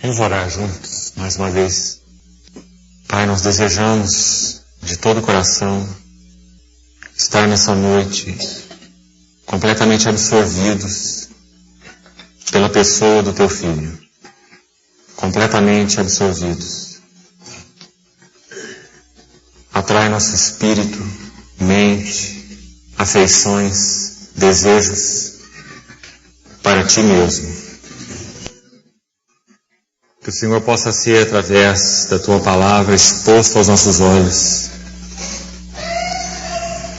Vamos orar juntos, mais uma vez. Pai, nós desejamos de todo o coração estar nessa noite completamente absorvidos pela pessoa do Teu Filho. Completamente absorvidos. Atrai nosso espírito, mente, afeições, desejos para Ti mesmo. Que o Senhor possa ser, através da Tua palavra, exposto aos nossos olhos,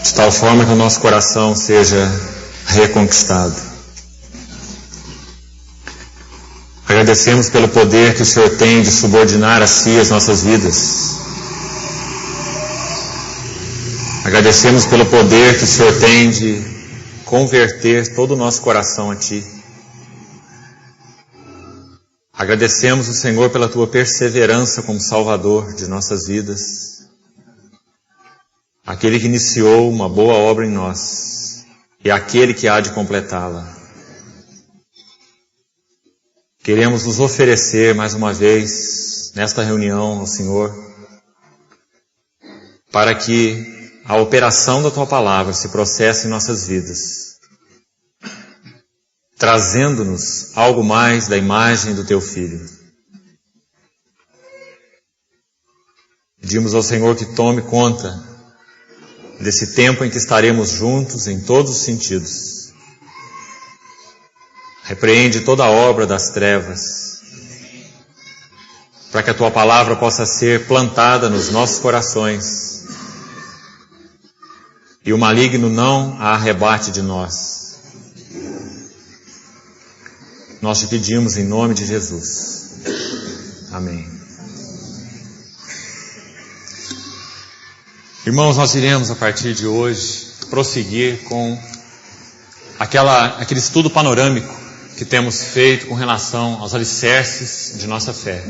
de tal forma que o nosso coração seja reconquistado. Agradecemos pelo poder que o Senhor tem de subordinar a Si as nossas vidas. Agradecemos pelo poder que o Senhor tem de converter todo o nosso coração a Ti. Agradecemos o Senhor pela Tua perseverança como Salvador de nossas vidas. Aquele que iniciou uma boa obra em nós e aquele que há de completá-la. Queremos nos oferecer mais uma vez nesta reunião ao Senhor, para que a operação da Tua palavra se processe em nossas vidas, trazendo-nos algo mais da imagem do Teu Filho. Pedimos ao Senhor que tome conta desse tempo em que estaremos juntos em todos os sentidos. Repreende toda a obra das trevas, para que a Tua palavra possa ser plantada nos nossos corações e o maligno não a arrebate de nós. Nós Te pedimos em nome de Jesus. Amém. Irmãos, nós iremos a partir de hoje prosseguir com aquele estudo panorâmico que temos feito com relação aos alicerces de nossa fé.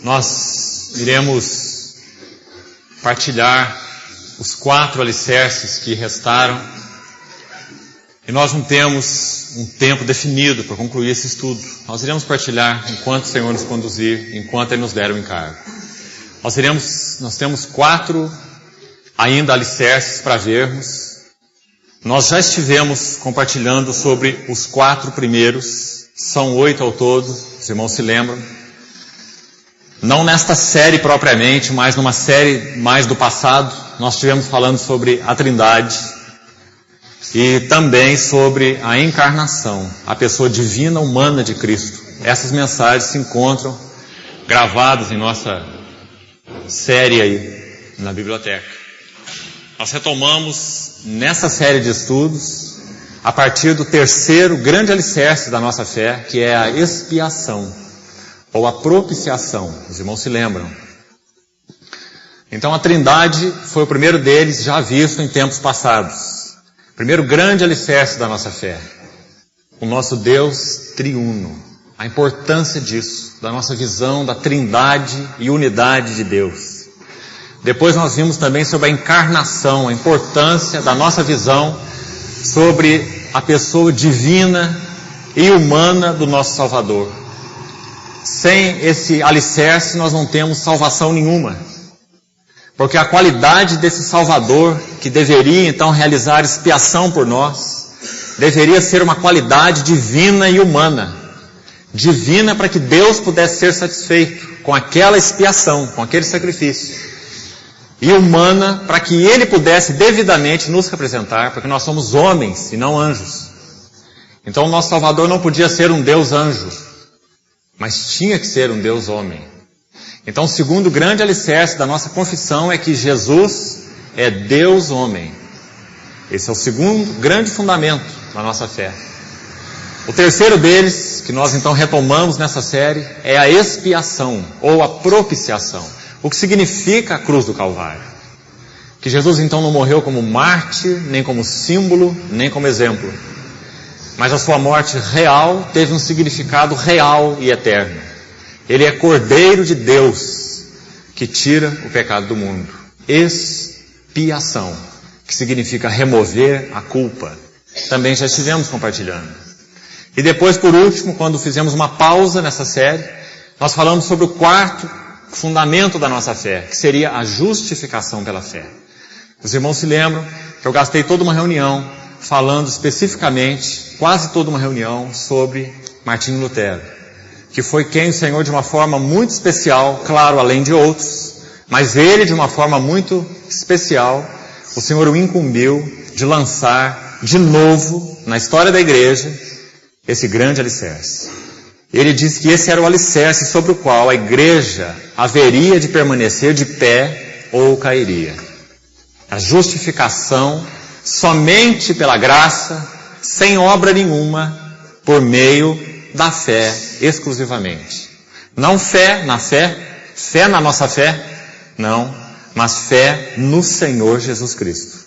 Nós iremos partilhar os 4 alicerces que restaram e nós não temos um tempo definido para concluir esse estudo. Nós iremos partilhar enquanto o Senhor nos conduzir, enquanto Ele nos der o encargo. Nós temos 4 ainda alicerces para vermos. Nós já estivemos compartilhando sobre os 4 primeiros, são 8 ao todo, os irmãos se lembram. Não nesta série propriamente, mas numa série mais do passado, nós estivemos falando sobre a Trindade e também sobre a encarnação, a pessoa divina humana de Cristo. Essas mensagens se encontram gravadas em nossa série aí na biblioteca. Nós retomamos nessa série de estudos a partir do 3º grande alicerce da nossa fé, que é a expiação ou a propiciação. Os irmãos se lembram? Então a Trindade foi o primeiro deles já visto em tempos passados. Primeiro grande alicerce da nossa fé. O nosso Deus triuno. A importância disso, da nossa visão da trindade e unidade de Deus. Depois nós vimos também sobre a encarnação, a importância da nossa visão sobre a pessoa divina e humana do nosso Salvador. Sem esse alicerce nós não temos salvação nenhuma. Porque a qualidade desse Salvador, que deveria então realizar expiação por nós, deveria ser uma qualidade divina e humana. Divina para que Deus pudesse ser satisfeito com aquela expiação, com aquele sacrifício. E humana para que Ele pudesse devidamente nos representar, porque nós somos homens e não anjos. Então o nosso Salvador não podia ser um Deus anjo, mas tinha que ser um Deus homem. Então o segundo grande alicerce da nossa confissão é que Jesus é Deus homem. Esse é o segundo grande fundamento da nossa fé. O terceiro deles, que nós então retomamos nessa série, é a expiação ou a propiciação. O que significa a cruz do Calvário? Que Jesus então não morreu como mártir, nem como símbolo, nem como exemplo. Mas a sua morte real teve um significado real e eterno. Ele é Cordeiro de Deus, que tira o pecado do mundo. Expiação, que significa remover a culpa. Também já estivemos compartilhando. E depois, por último, quando fizemos uma pausa nessa série, nós falamos sobre o quarto fundamento da nossa fé, que seria a justificação pela fé. Os irmãos se lembram que eu gastei toda uma reunião falando especificamente, quase toda uma reunião, sobre Martinho Lutero, que foi quem o Senhor, de uma forma muito especial, claro, além de outros, mas ele, de uma forma muito especial, o Senhor o incumbiu de lançar de novo, na história da igreja, esse grande alicerce. Ele disse que esse era o alicerce sobre o qual a igreja haveria de permanecer de pé ou cairia. A justificação somente pela graça, sem obra nenhuma, por meio da fé exclusivamente. Não fé na fé, fé na nossa fé, não, mas fé no Senhor Jesus Cristo,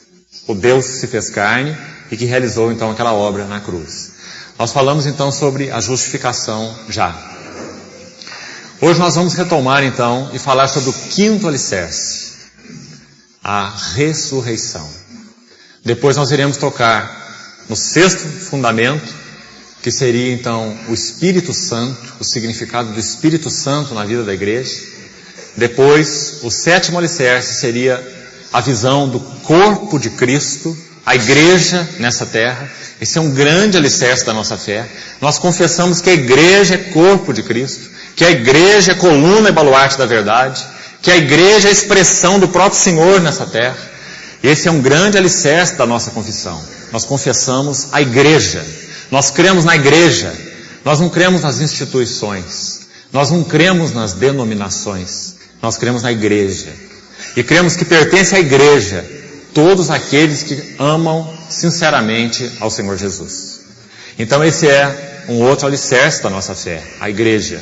o Deus que se fez carne e que realizou então aquela obra na cruz. Nós falamos então sobre a justificação já. Hoje nós vamos retomar então e falar sobre o quinto alicerce, a ressurreição. Depois nós iremos tocar no sexto fundamento, que seria então o Espírito Santo, o significado do Espírito Santo na vida da igreja. Depois, o sétimo alicerce seria a visão do corpo de Cristo, a igreja nessa terra. Esse é um grande alicerce da nossa fé. Nós confessamos que a igreja é corpo de Cristo, que a igreja é coluna e baluarte da verdade, que a igreja é a expressão do próprio Senhor nessa terra. Esse é um grande alicerce da nossa confissão. Nós confessamos a igreja. Nós cremos na igreja. Nós não cremos nas instituições. Nós não cremos nas denominações. Nós cremos na igreja. E cremos que pertence à igreja todos aqueles que amam sinceramente ao Senhor Jesus. Então esse é um outro alicerce da nossa fé, a igreja.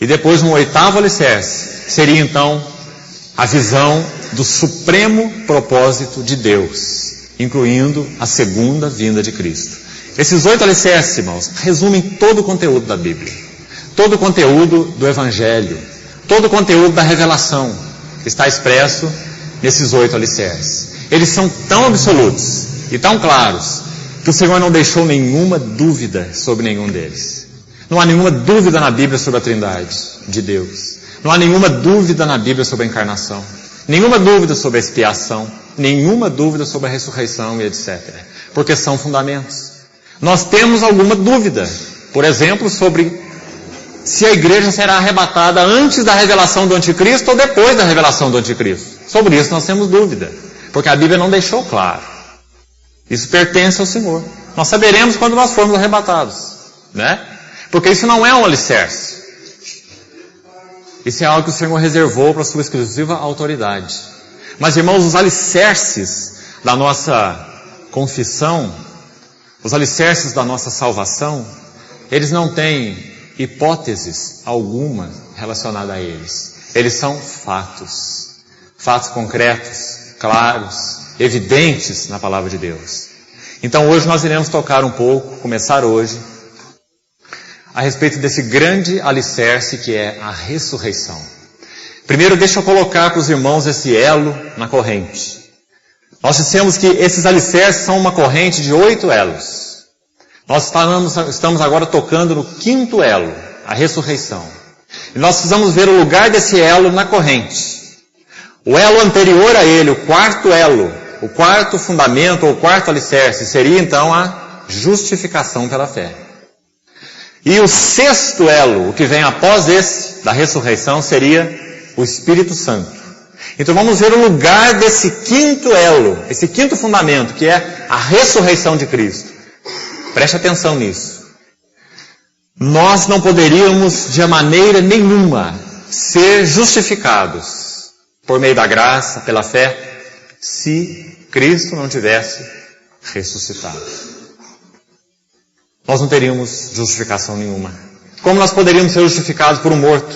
E depois um oitavo alicerce seria então a visão do supremo propósito de Deus, incluindo a segunda vinda de Cristo. Esses 8 alicerces, irmãos, resumem todo o conteúdo da Bíblia, todo o conteúdo do Evangelho, todo o conteúdo da revelação está expresso nesses 8 alicerces. Eles são tão absolutos e tão claros que o Senhor não deixou nenhuma dúvida sobre nenhum deles. Não há nenhuma dúvida na Bíblia sobre a Trindade de Deus. Não há nenhuma dúvida na Bíblia sobre a encarnação. Nenhuma dúvida sobre a expiação. Nenhuma dúvida sobre a ressurreição e etc. Porque são fundamentos. Nós temos alguma dúvida, por exemplo, sobre se a igreja será arrebatada antes da revelação do anticristo ou depois da revelação do anticristo. Sobre isso nós temos dúvida, porque a Bíblia não deixou claro. Isso pertence ao Senhor. Nós saberemos quando nós formos arrebatados, né? Porque isso não é um alicerce. Isso é algo que o Senhor reservou para a sua exclusiva autoridade. Mas, irmãos, os alicerces da nossa confissão, os alicerces da nossa salvação, eles não têm hipóteses alguma relacionada a eles. Eles são fatos. Fatos concretos, claros, evidentes na palavra de Deus. Então hoje nós iremos tocar um pouco, começar hoje, a respeito desse grande alicerce que é a ressurreição. Primeiro deixa eu colocar para os irmãos esse elo na corrente. Nós dissemos que esses alicerces são uma corrente de 8 elos. Nós estamos agora tocando no 5º elo, a ressurreição. E nós precisamos ver o lugar desse elo na corrente. O elo anterior a ele, o 4º elo, o 4º fundamento ou 4º alicerce, seria então a justificação pela fé. E o 6º elo, o que vem após esse, da ressurreição, seria o Espírito Santo. Então vamos ver o lugar desse 5º elo, esse 5º fundamento, que é a ressurreição de Cristo. Preste atenção nisso. Nós não poderíamos de maneira nenhuma ser justificados por meio da graça, pela fé, se Cristo não tivesse ressuscitado. Nós não teríamos justificação nenhuma. Como nós poderíamos ser justificados por um morto?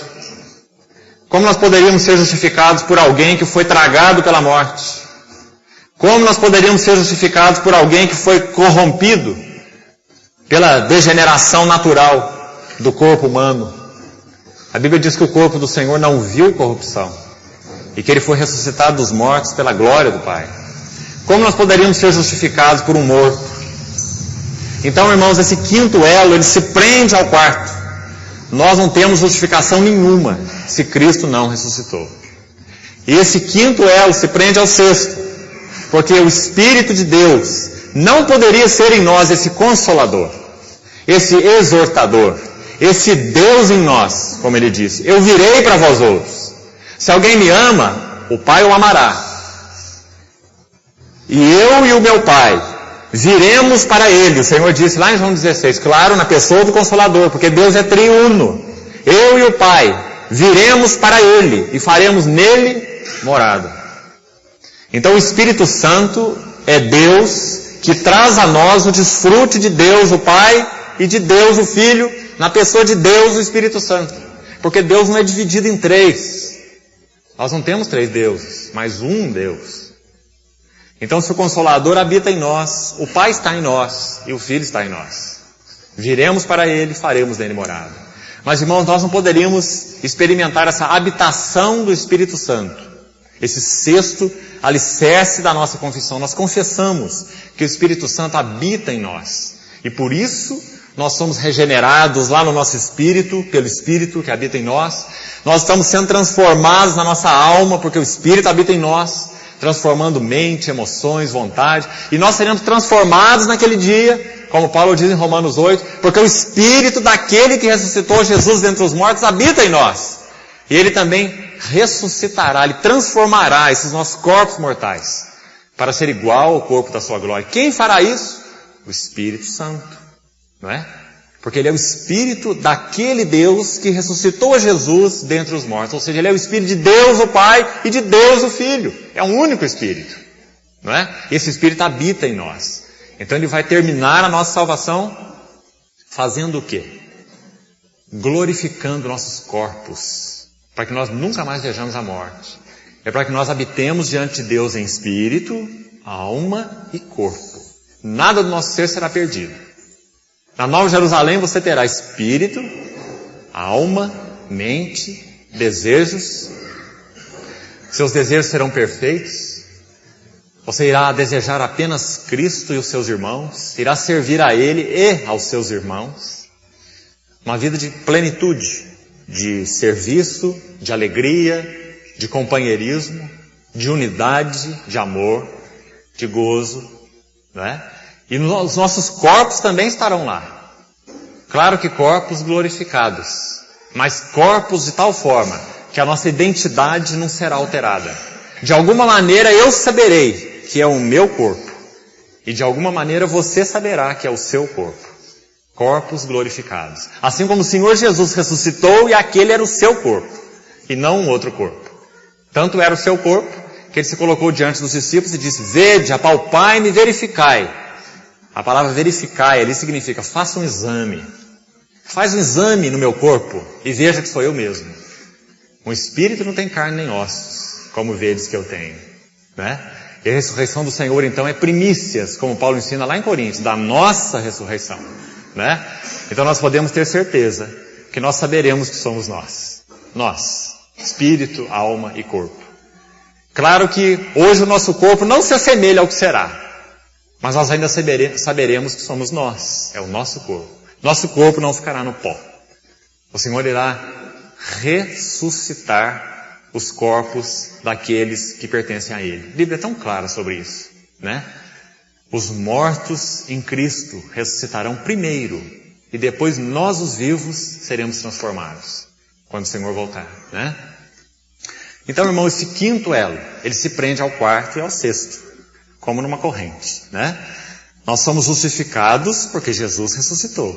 Como nós poderíamos ser justificados por alguém que foi tragado pela morte? Como nós poderíamos ser justificados por alguém que foi corrompido pela degeneração natural do corpo humano? A Bíblia diz que o corpo do Senhor não viu corrupção e que ele foi ressuscitado dos mortos pela glória do Pai. Como nós poderíamos ser justificados por um morto? Então, irmãos, esse quinto elo, ele se prende ao quarto. Nós não temos justificação nenhuma se Cristo não ressuscitou. E esse quinto elo se prende ao sexto, porque o Espírito de Deus não poderia ser em nós esse consolador, esse exortador, esse Deus em nós, como ele disse, eu virei para vós outros. Se alguém me ama, o Pai o amará. E eu e o meu Pai viremos para ele. O Senhor disse lá em João 16, claro, na pessoa do Consolador, porque Deus é triuno. Eu e o Pai viremos para ele e faremos nele morada. Então o Espírito Santo é Deus que traz a nós o desfrute de Deus o Pai e de Deus o Filho, na pessoa de Deus o Espírito Santo. Porque Deus não é dividido em três. Nós não temos três deuses, mas um Deus. Então se o Consolador habita em nós, o Pai está em nós e o Filho está em nós. Viremos para ele e faremos nele morada. Mas irmãos, nós não poderíamos experimentar essa habitação do Espírito Santo, esse sexto alicerce da nossa confissão. Nós confessamos que o Espírito Santo habita em nós. E por isso nós somos regenerados lá no nosso espírito, pelo Espírito que habita em nós. Nós estamos sendo transformados na nossa alma, porque o Espírito habita em nós, transformando mente, emoções, vontade. E nós seremos transformados naquele dia, como Paulo diz em Romanos 8, porque o Espírito daquele que ressuscitou Jesus dentre os mortos habita em nós. E ele também ressuscitará, ele transformará esses nossos corpos mortais para ser igual ao corpo da sua glória. Quem fará isso? O Espírito Santo, não é? Porque ele é o Espírito daquele Deus que ressuscitou Jesus dentre os mortos. Ou seja, ele é o Espírito de Deus o Pai e de Deus o Filho. É um único Espírito, não é? E esse Espírito habita em nós. Então ele vai terminar a nossa salvação fazendo o quê? Glorificando nossos corpos, para que nós nunca mais vejamos a morte. É para que nós habitemos diante de Deus em espírito, alma e corpo. Nada do nosso ser será perdido. Na Nova Jerusalém você terá espírito, alma, mente, desejos. Seus desejos serão perfeitos. Você irá desejar apenas Cristo e os seus irmãos. Irá servir a Ele e aos seus irmãos. Uma vida de plenitude, de serviço, de alegria, de companheirismo, de unidade, de amor, de gozo, não é? E os nossos corpos também estarão lá. Claro que corpos glorificados, mas corpos de tal forma que a nossa identidade não será alterada. De alguma maneira eu saberei que é o meu corpo, e de alguma maneira você saberá que é o seu corpo. Corpos glorificados. Assim como o Senhor Jesus ressuscitou e aquele era o seu corpo, e não um outro corpo. Tanto era o seu corpo, que ele se colocou diante dos discípulos e disse, vede, apalpai-me, verificai. A palavra verificai ali significa, faça um exame. Faz um exame no meu corpo e veja que sou eu mesmo. Um espírito não tem carne nem ossos, como vedes que eu tenho. Né? E a ressurreição do Senhor, então, é primícias, como Paulo ensina lá em Coríntios, da nossa ressurreição. Né? Então nós podemos ter certeza que nós saberemos que somos nós. Nós, espírito, alma e corpo. Claro que hoje o nosso corpo não se assemelha ao que será. Mas nós ainda saberemos que somos nós. É o nosso corpo. Nosso corpo não ficará no pó. O Senhor irá ressuscitar os corpos daqueles que pertencem a Ele. A Bíblia é tão clara sobre isso, né? Os mortos em Cristo ressuscitarão primeiro. E depois nós, os vivos, seremos transformados. Quando o Senhor voltar, né? Então, irmão, esse quinto elo, ele se prende ao quarto e ao sexto. Como numa corrente, né? Nós somos justificados porque Jesus ressuscitou.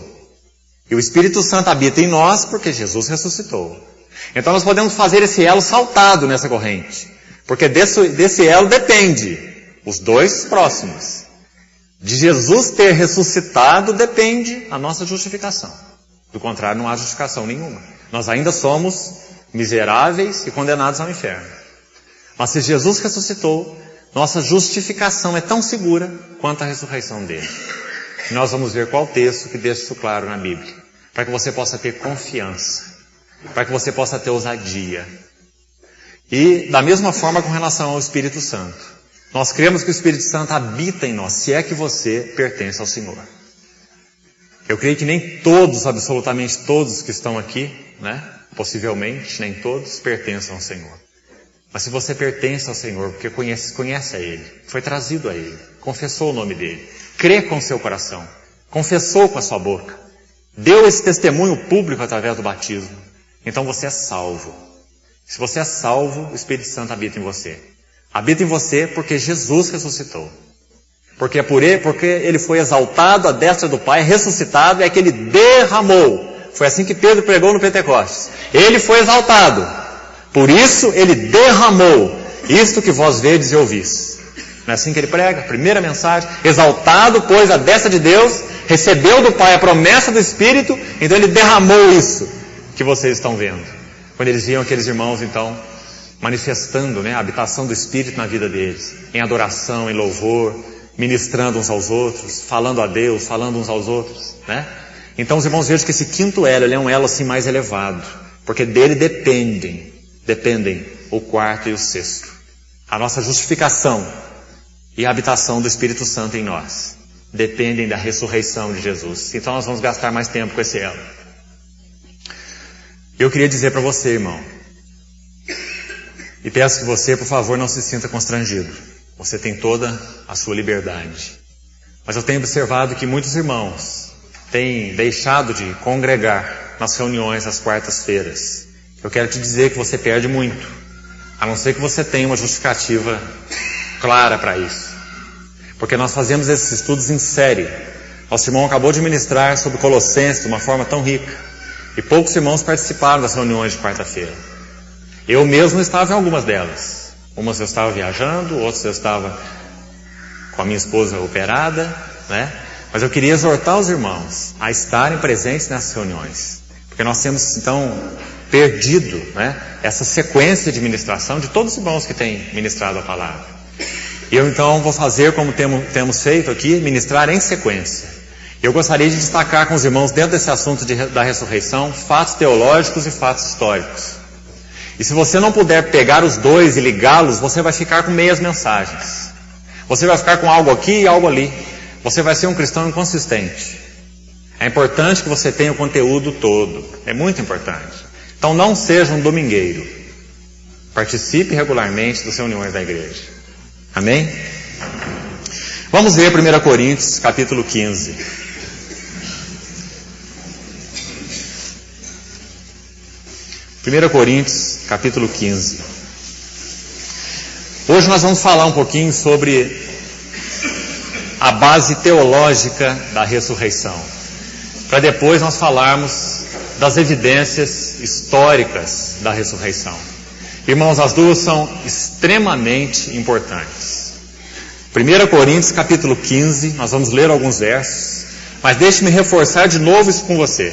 E o Espírito Santo habita em nós porque Jesus ressuscitou. Então nós podemos fazer esse elo saltado nessa corrente. Porque desse elo depende os dois próximos. De Jesus ter ressuscitado depende a nossa justificação. Do contrário, não há justificação nenhuma. Nós ainda somos miseráveis e condenados ao inferno. Mas se Jesus ressuscitou, nossa justificação é tão segura quanto a ressurreição dele. E nós vamos ver qual texto que deixa isso claro na Bíblia. Para que você possa ter confiança. Para que você possa ter ousadia. E da mesma forma com relação ao Espírito Santo. Nós cremos que o Espírito Santo habita em nós, se é que você pertence ao Senhor. Eu creio que nem todos, absolutamente todos que estão aqui, né? Possivelmente, nem todos, pertencem ao Senhor. Mas se você pertence ao Senhor, porque conhece a Ele, foi trazido a Ele, confessou o nome dEle, crê com o seu coração, confessou com a sua boca, deu esse testemunho público através do batismo, então você é salvo. Se você é salvo, o Espírito Santo habita em você. Habita em você porque Jesus ressuscitou. Porque ele foi exaltado à destra do Pai, ressuscitado, é que ele derramou. Foi assim que Pedro pregou no Pentecostes. Ele foi exaltado. Por isso ele derramou isto que vós vedes e ouvis. Não é assim que ele prega? Primeira mensagem. Exaltado, pois, à destra de Deus, recebeu do Pai a promessa do Espírito, então ele derramou isso que vocês estão vendo. Quando eles viam aqueles irmãos, então, manifestando, né, a habitação do Espírito na vida deles, em adoração, em louvor, ministrando uns aos outros, falando a Deus, falando uns aos outros, né? Então os irmãos vejam que esse quinto elo, ele é um elo assim mais elevado, porque dele dependem o quarto e o sexto. A nossa justificação e a habitação do Espírito Santo em nós dependem da ressurreição de Jesus. Então nós vamos gastar mais tempo com esse elo. Eu queria dizer para você, irmão, e peço que você, por favor, não se sinta constrangido. Você tem toda a sua liberdade. Mas eu tenho observado que muitos irmãos têm deixado de congregar nas reuniões às quartas-feiras. Eu quero te dizer que você perde muito, a não ser que você tenha uma justificativa clara para isso. Porque nós fazemos esses estudos em série. Nosso irmão acabou de ministrar sobre Colossenses de uma forma tão rica. E poucos irmãos participaram das reuniões de quarta-feira. Eu mesmo estava em algumas delas. Umas eu estava viajando, outras eu estava com a minha esposa operada, né? Mas eu queria exortar os irmãos a estarem presentes nessas reuniões. Porque nós temos, então, perdido, né, essa sequência de ministração de todos os irmãos que têm ministrado a palavra. E eu, então, vou fazer como temos feito aqui, ministrar em sequência. Eu gostaria de destacar com os irmãos, dentro desse assunto da ressurreição, fatos teológicos e fatos históricos. E se você não puder pegar os dois e ligá-los, você vai ficar com meias mensagens. Você vai ficar com algo aqui e algo ali. Você vai ser um cristão inconsistente. É importante que você tenha o conteúdo todo. É muito importante. Então não seja um domingueiro. Participe regularmente das reuniões da igreja. Amém? Vamos ver 1 Coríntios, capítulo 15. 1 Coríntios, capítulo 15. Hoje nós vamos falar um pouquinho sobre a base teológica da ressurreição, para depois nós falarmos das evidências históricas da ressurreição. Irmãos, as duas são extremamente importantes. 1 Coríntios, capítulo 15, nós vamos ler alguns versos, mas deixe-me reforçar de novo isso com você.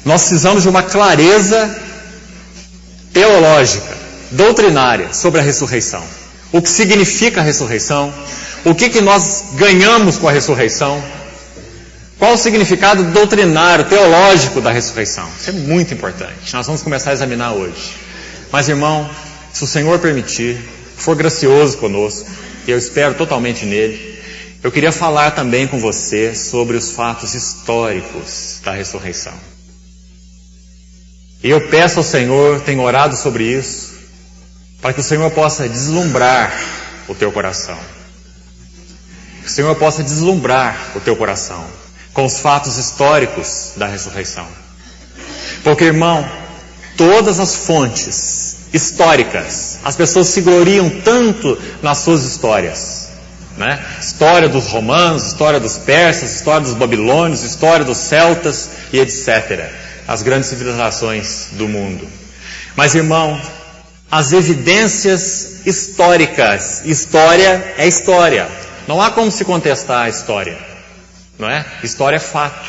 Nós precisamos de uma clareza teológica, doutrinária, sobre a ressurreição. O que significa a ressurreição? O que nós ganhamos com a ressurreição? Qual o significado doutrinário, teológico da ressurreição? Isso é muito importante. Nós vamos começar a examinar hoje. Mas, irmão, se o Senhor permitir, for gracioso conosco, e eu espero totalmente nele, eu queria falar também com você sobre os fatos históricos da ressurreição. E eu peço ao Senhor, tenho orado sobre isso, para que o Senhor possa deslumbrar o teu coração. Que o Senhor possa deslumbrar o teu coração com os fatos históricos da ressurreição. Porque, irmão, todas as fontes históricas, as pessoas se gloriam tanto nas suas histórias, né? História dos romanos, história dos persas, história dos babilônios, história dos celtas e etc. As grandes civilizações do mundo. Mas, irmão, as evidências históricas, história é história. Não há como se contestar a história, não é? História é fato.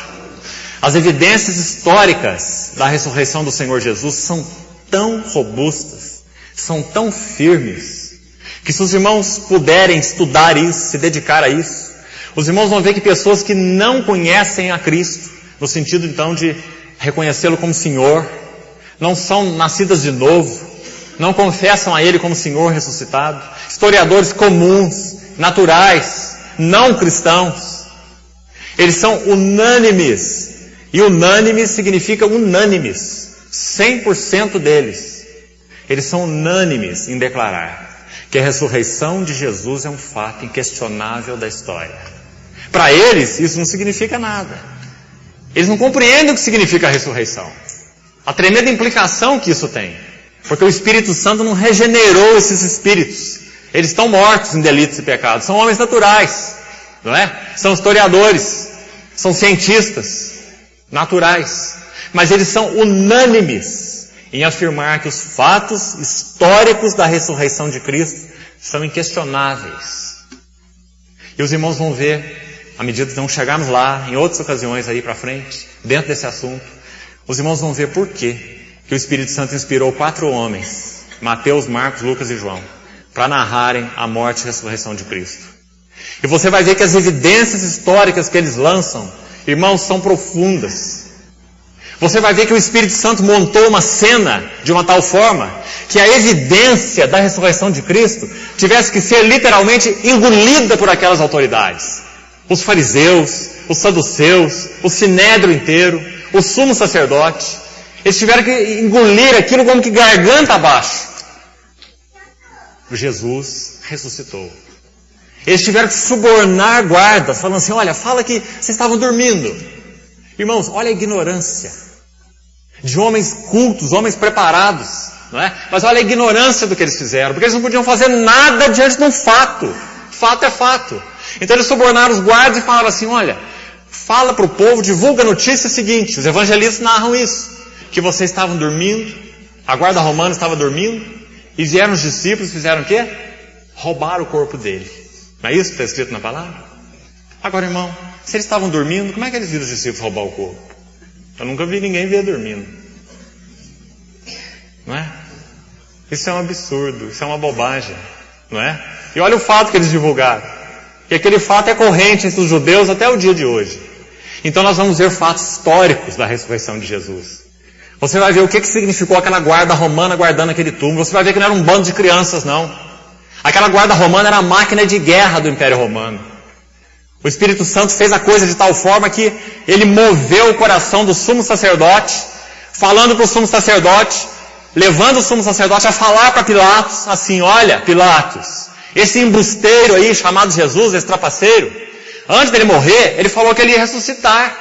As evidências históricas da ressurreição do Senhor Jesus são tão robustas, são tão firmes, que se os irmãos puderem estudar isso, se dedicar a isso, os irmãos vão ver que pessoas que não conhecem a Cristo, no sentido então de reconhecê-lo como Senhor, não são nascidas de novo, não confessam a Ele como Senhor ressuscitado, historiadores comuns, naturais, não cristãos, Eles são unânimes. E unânimes significa unânimes. 100% deles. Eles são unânimes em declarar que a ressurreição de Jesus é um fato inquestionável da história. Para eles, isso não significa nada. Eles não compreendem o que significa a ressurreição. A tremenda implicação que isso tem. Porque o Espírito Santo não regenerou esses espíritos. Eles estão mortos em delitos e pecados. São homens naturais, não é? São historiadores, são cientistas naturais. Mas eles são unânimes em afirmar que os fatos históricos da ressurreição de Cristo são inquestionáveis. E os irmãos vão ver, à medida que vamos chegarmos lá, em outras ocasiões aí para frente, dentro desse assunto, os irmãos vão ver por quê que o Espírito Santo inspirou 4 homens, Mateus, Marcos, Lucas e João, para narrarem a morte e a ressurreição de Cristo. E você vai ver que as evidências históricas que eles lançam, irmãos, são profundas. Você vai ver que o Espírito Santo montou uma cena de uma tal forma que a evidência da ressurreição de Cristo tivesse que ser literalmente engolida por aquelas autoridades. Os fariseus, os saduceus, o sinédrio inteiro, o sumo sacerdote. Eles tiveram que engolir aquilo como que garganta abaixo. Jesus ressuscitou. Eles tiveram que subornar guardas, falando assim, olha, fala que vocês estavam dormindo. Irmãos, olha a ignorância de homens cultos, homens preparados, não é? Mas olha a ignorância do que eles fizeram, porque eles não podiam fazer nada diante de um fato. Fato é fato. Então eles subornaram os guardas e falaram assim, olha, fala para o povo, divulga a notícia seguinte, os evangelistas narram isso, que vocês estavam dormindo, a guarda romana estava dormindo, e vieram os discípulos e fizeram o quê? Roubaram o corpo dele. Não é isso que está escrito na palavra? Agora, irmão, se eles estavam dormindo, como é que eles viram os discípulos roubar o corpo? Eu nunca vi ninguém ver dormindo. Não é? Isso é um absurdo, isso é uma bobagem. Não é? E olha o fato que eles divulgaram. E aquele fato é corrente entre os judeus até o dia de hoje. Então nós vamos ver fatos históricos da ressurreição de Jesus. Você vai ver o que significou aquela guarda romana guardando aquele túmulo. Você vai ver que não era um bando de crianças, não. Aquela guarda romana era a máquina de guerra do Império Romano. O Espírito Santo fez a coisa de tal forma que ele moveu o coração do sumo sacerdote, falando para o sumo sacerdote, levando o sumo sacerdote a falar para Pilatos assim, olha, Pilatos, esse embusteiro aí chamado Jesus, esse trapaceiro, antes dele morrer, ele falou que ele ia ressuscitar.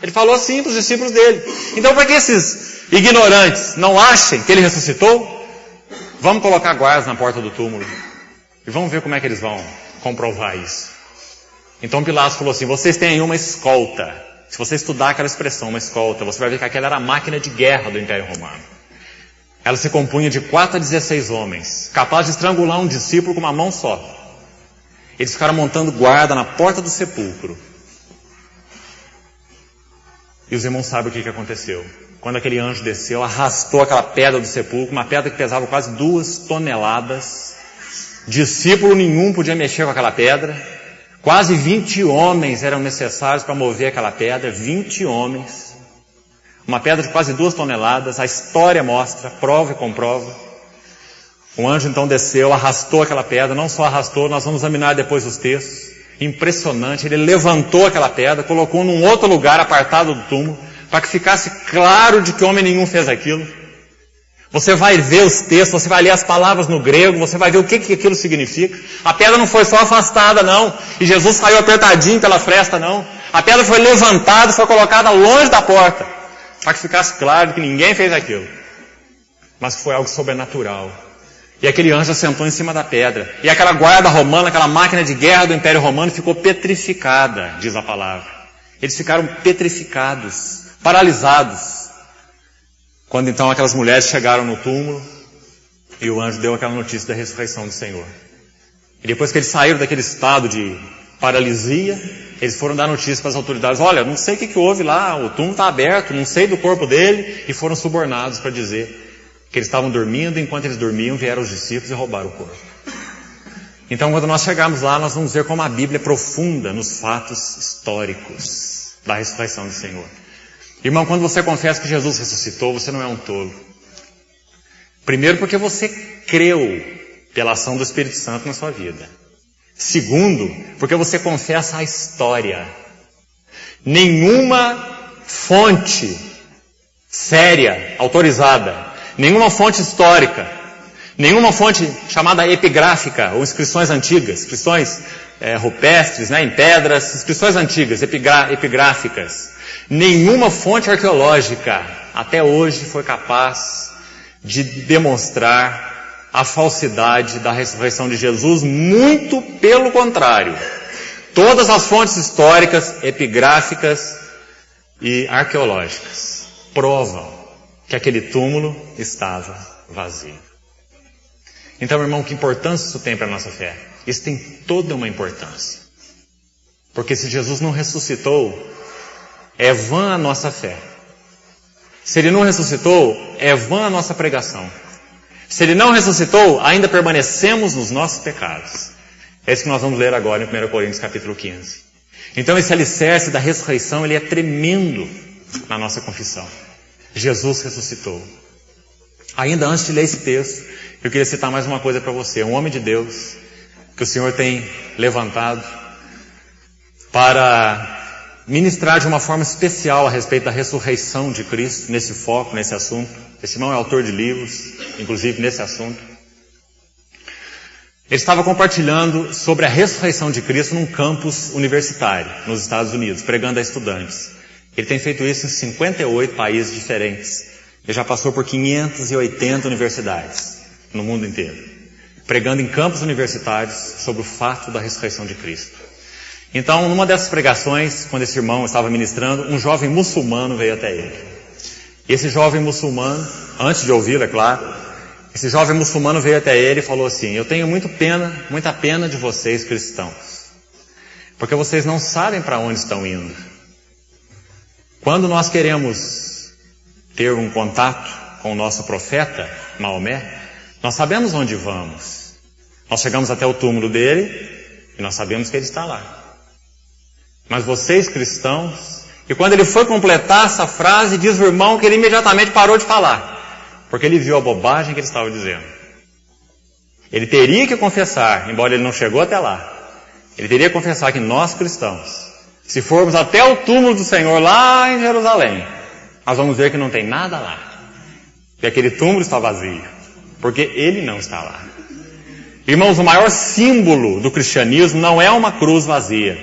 Ele falou assim para os discípulos dele. Então, para que esses ignorantes não achem que ele ressuscitou, vamos colocar guardas na porta do túmulo e vamos ver como é que eles vão comprovar isso. Então Pilatos falou assim, vocês têm aí uma escolta. Se você estudar aquela expressão, uma escolta, você vai ver que aquela era a máquina de guerra do Império Romano. Ela se compunha de 4 a 16 homens, capazes de estrangular um discípulo com uma mão só. Eles ficaram montando guarda na porta do sepulcro. E os irmãos sabem o que aconteceu. Quando aquele anjo desceu, arrastou aquela pedra do sepulcro, uma pedra que pesava quase 2 toneladas. Discípulo nenhum podia mexer com aquela pedra. Quase 20 homens eram necessários para mover aquela pedra, 20 homens. Uma pedra de quase 2 toneladas, a história mostra, prova e comprova. O anjo então desceu, arrastou aquela pedra, não só arrastou, nós vamos examinar depois os textos. Impressionante, ele levantou aquela pedra, colocou num outro lugar apartado do túmulo, para que ficasse claro de que homem nenhum fez aquilo. Você vai ver os textos, você vai ler as palavras no grego, você vai ver o que aquilo significa. A pedra não foi só afastada, não. E Jesus saiu apertadinho pela fresta, não. A pedra foi levantada, foi colocada longe da porta, para que ficasse claro que ninguém fez aquilo. Mas foi algo sobrenatural. E aquele anjo assentou em cima da pedra. E aquela guarda romana, aquela máquina de guerra do Império Romano ficou petrificada, diz a palavra. Eles ficaram petrificados, paralisados. Quando então aquelas mulheres chegaram no túmulo e o anjo deu aquela notícia da ressurreição do Senhor. E depois que eles saíram daquele estado de paralisia, eles foram dar notícia para as autoridades. Olha, não sei o que houve lá, o túmulo está aberto, não sei do corpo dele. E foram subornados para dizer que eles estavam dormindo, e enquanto eles dormiam vieram os discípulos e roubaram o corpo. Então quando nós chegarmos lá, nós vamos ver como a Bíblia é profunda nos fatos históricos da ressurreição do Senhor. Irmão, quando você confessa que Jesus ressuscitou, você não é um tolo. Primeiro, porque você creu pela ação do Espírito Santo na sua vida. Segundo, porque você confessa a história. Nenhuma fonte séria, autorizada, nenhuma fonte histórica, nenhuma fonte chamada epigráfica, ou inscrições antigas, inscrições rupestres, em pedras, inscrições antigas, epigráficas, nenhuma fonte arqueológica até hoje foi capaz de demonstrar a falsidade da ressurreição de Jesus, muito pelo contrário. Todas as fontes históricas, epigráficas e arqueológicas provam que aquele túmulo estava vazio. Então, irmão, que importância isso tem para a nossa fé? Isso tem toda uma importância. Porque se Jesus não ressuscitou, é vã a nossa fé. Se Ele não ressuscitou, é vã a nossa pregação. Se Ele não ressuscitou, ainda permanecemos nos nossos pecados. É isso que nós vamos ler agora em 1 Coríntios capítulo 15. Então esse alicerce da ressurreição, ele é tremendo na nossa confissão. Jesus ressuscitou. Ainda antes de ler esse texto, eu queria citar mais uma coisa para você. Um homem de Deus que o Senhor tem levantado para ministrar de uma forma especial a respeito da ressurreição de Cristo, nesse foco, nesse assunto. Esse irmão é autor de livros, inclusive nesse assunto. Ele estava compartilhando sobre a ressurreição de Cristo num campus universitário, nos Estados Unidos, pregando a estudantes. Ele tem feito isso em 58 países diferentes. Ele já passou por 580 universidades no mundo inteiro, pregando em campos universitários sobre o fato da ressurreição de Cristo. Então, numa dessas pregações, quando esse irmão estava ministrando, um jovem muçulmano veio até ele. E esse jovem muçulmano, antes de ouvi-lo, é claro, esse jovem muçulmano veio até ele e falou assim: eu tenho muita pena de vocês cristãos, porque vocês não sabem para onde estão indo. Quando nós queremos ter um contato com o nosso profeta, Maomé, nós sabemos onde vamos. Nós chegamos até o túmulo dele e nós sabemos que ele está lá. Mas vocês cristãos... E quando ele foi completar essa frase, diz o irmão que ele imediatamente parou de falar, porque ele viu a bobagem que ele estava dizendo. Ele teria que confessar, embora ele não chegou até lá, ele teria que confessar que nós cristãos, se formos até o túmulo do Senhor lá em Jerusalém, nós vamos ver que não tem nada lá, que aquele túmulo está vazio, porque ele não está lá. Irmãos, o maior símbolo do cristianismo não é uma cruz vazia,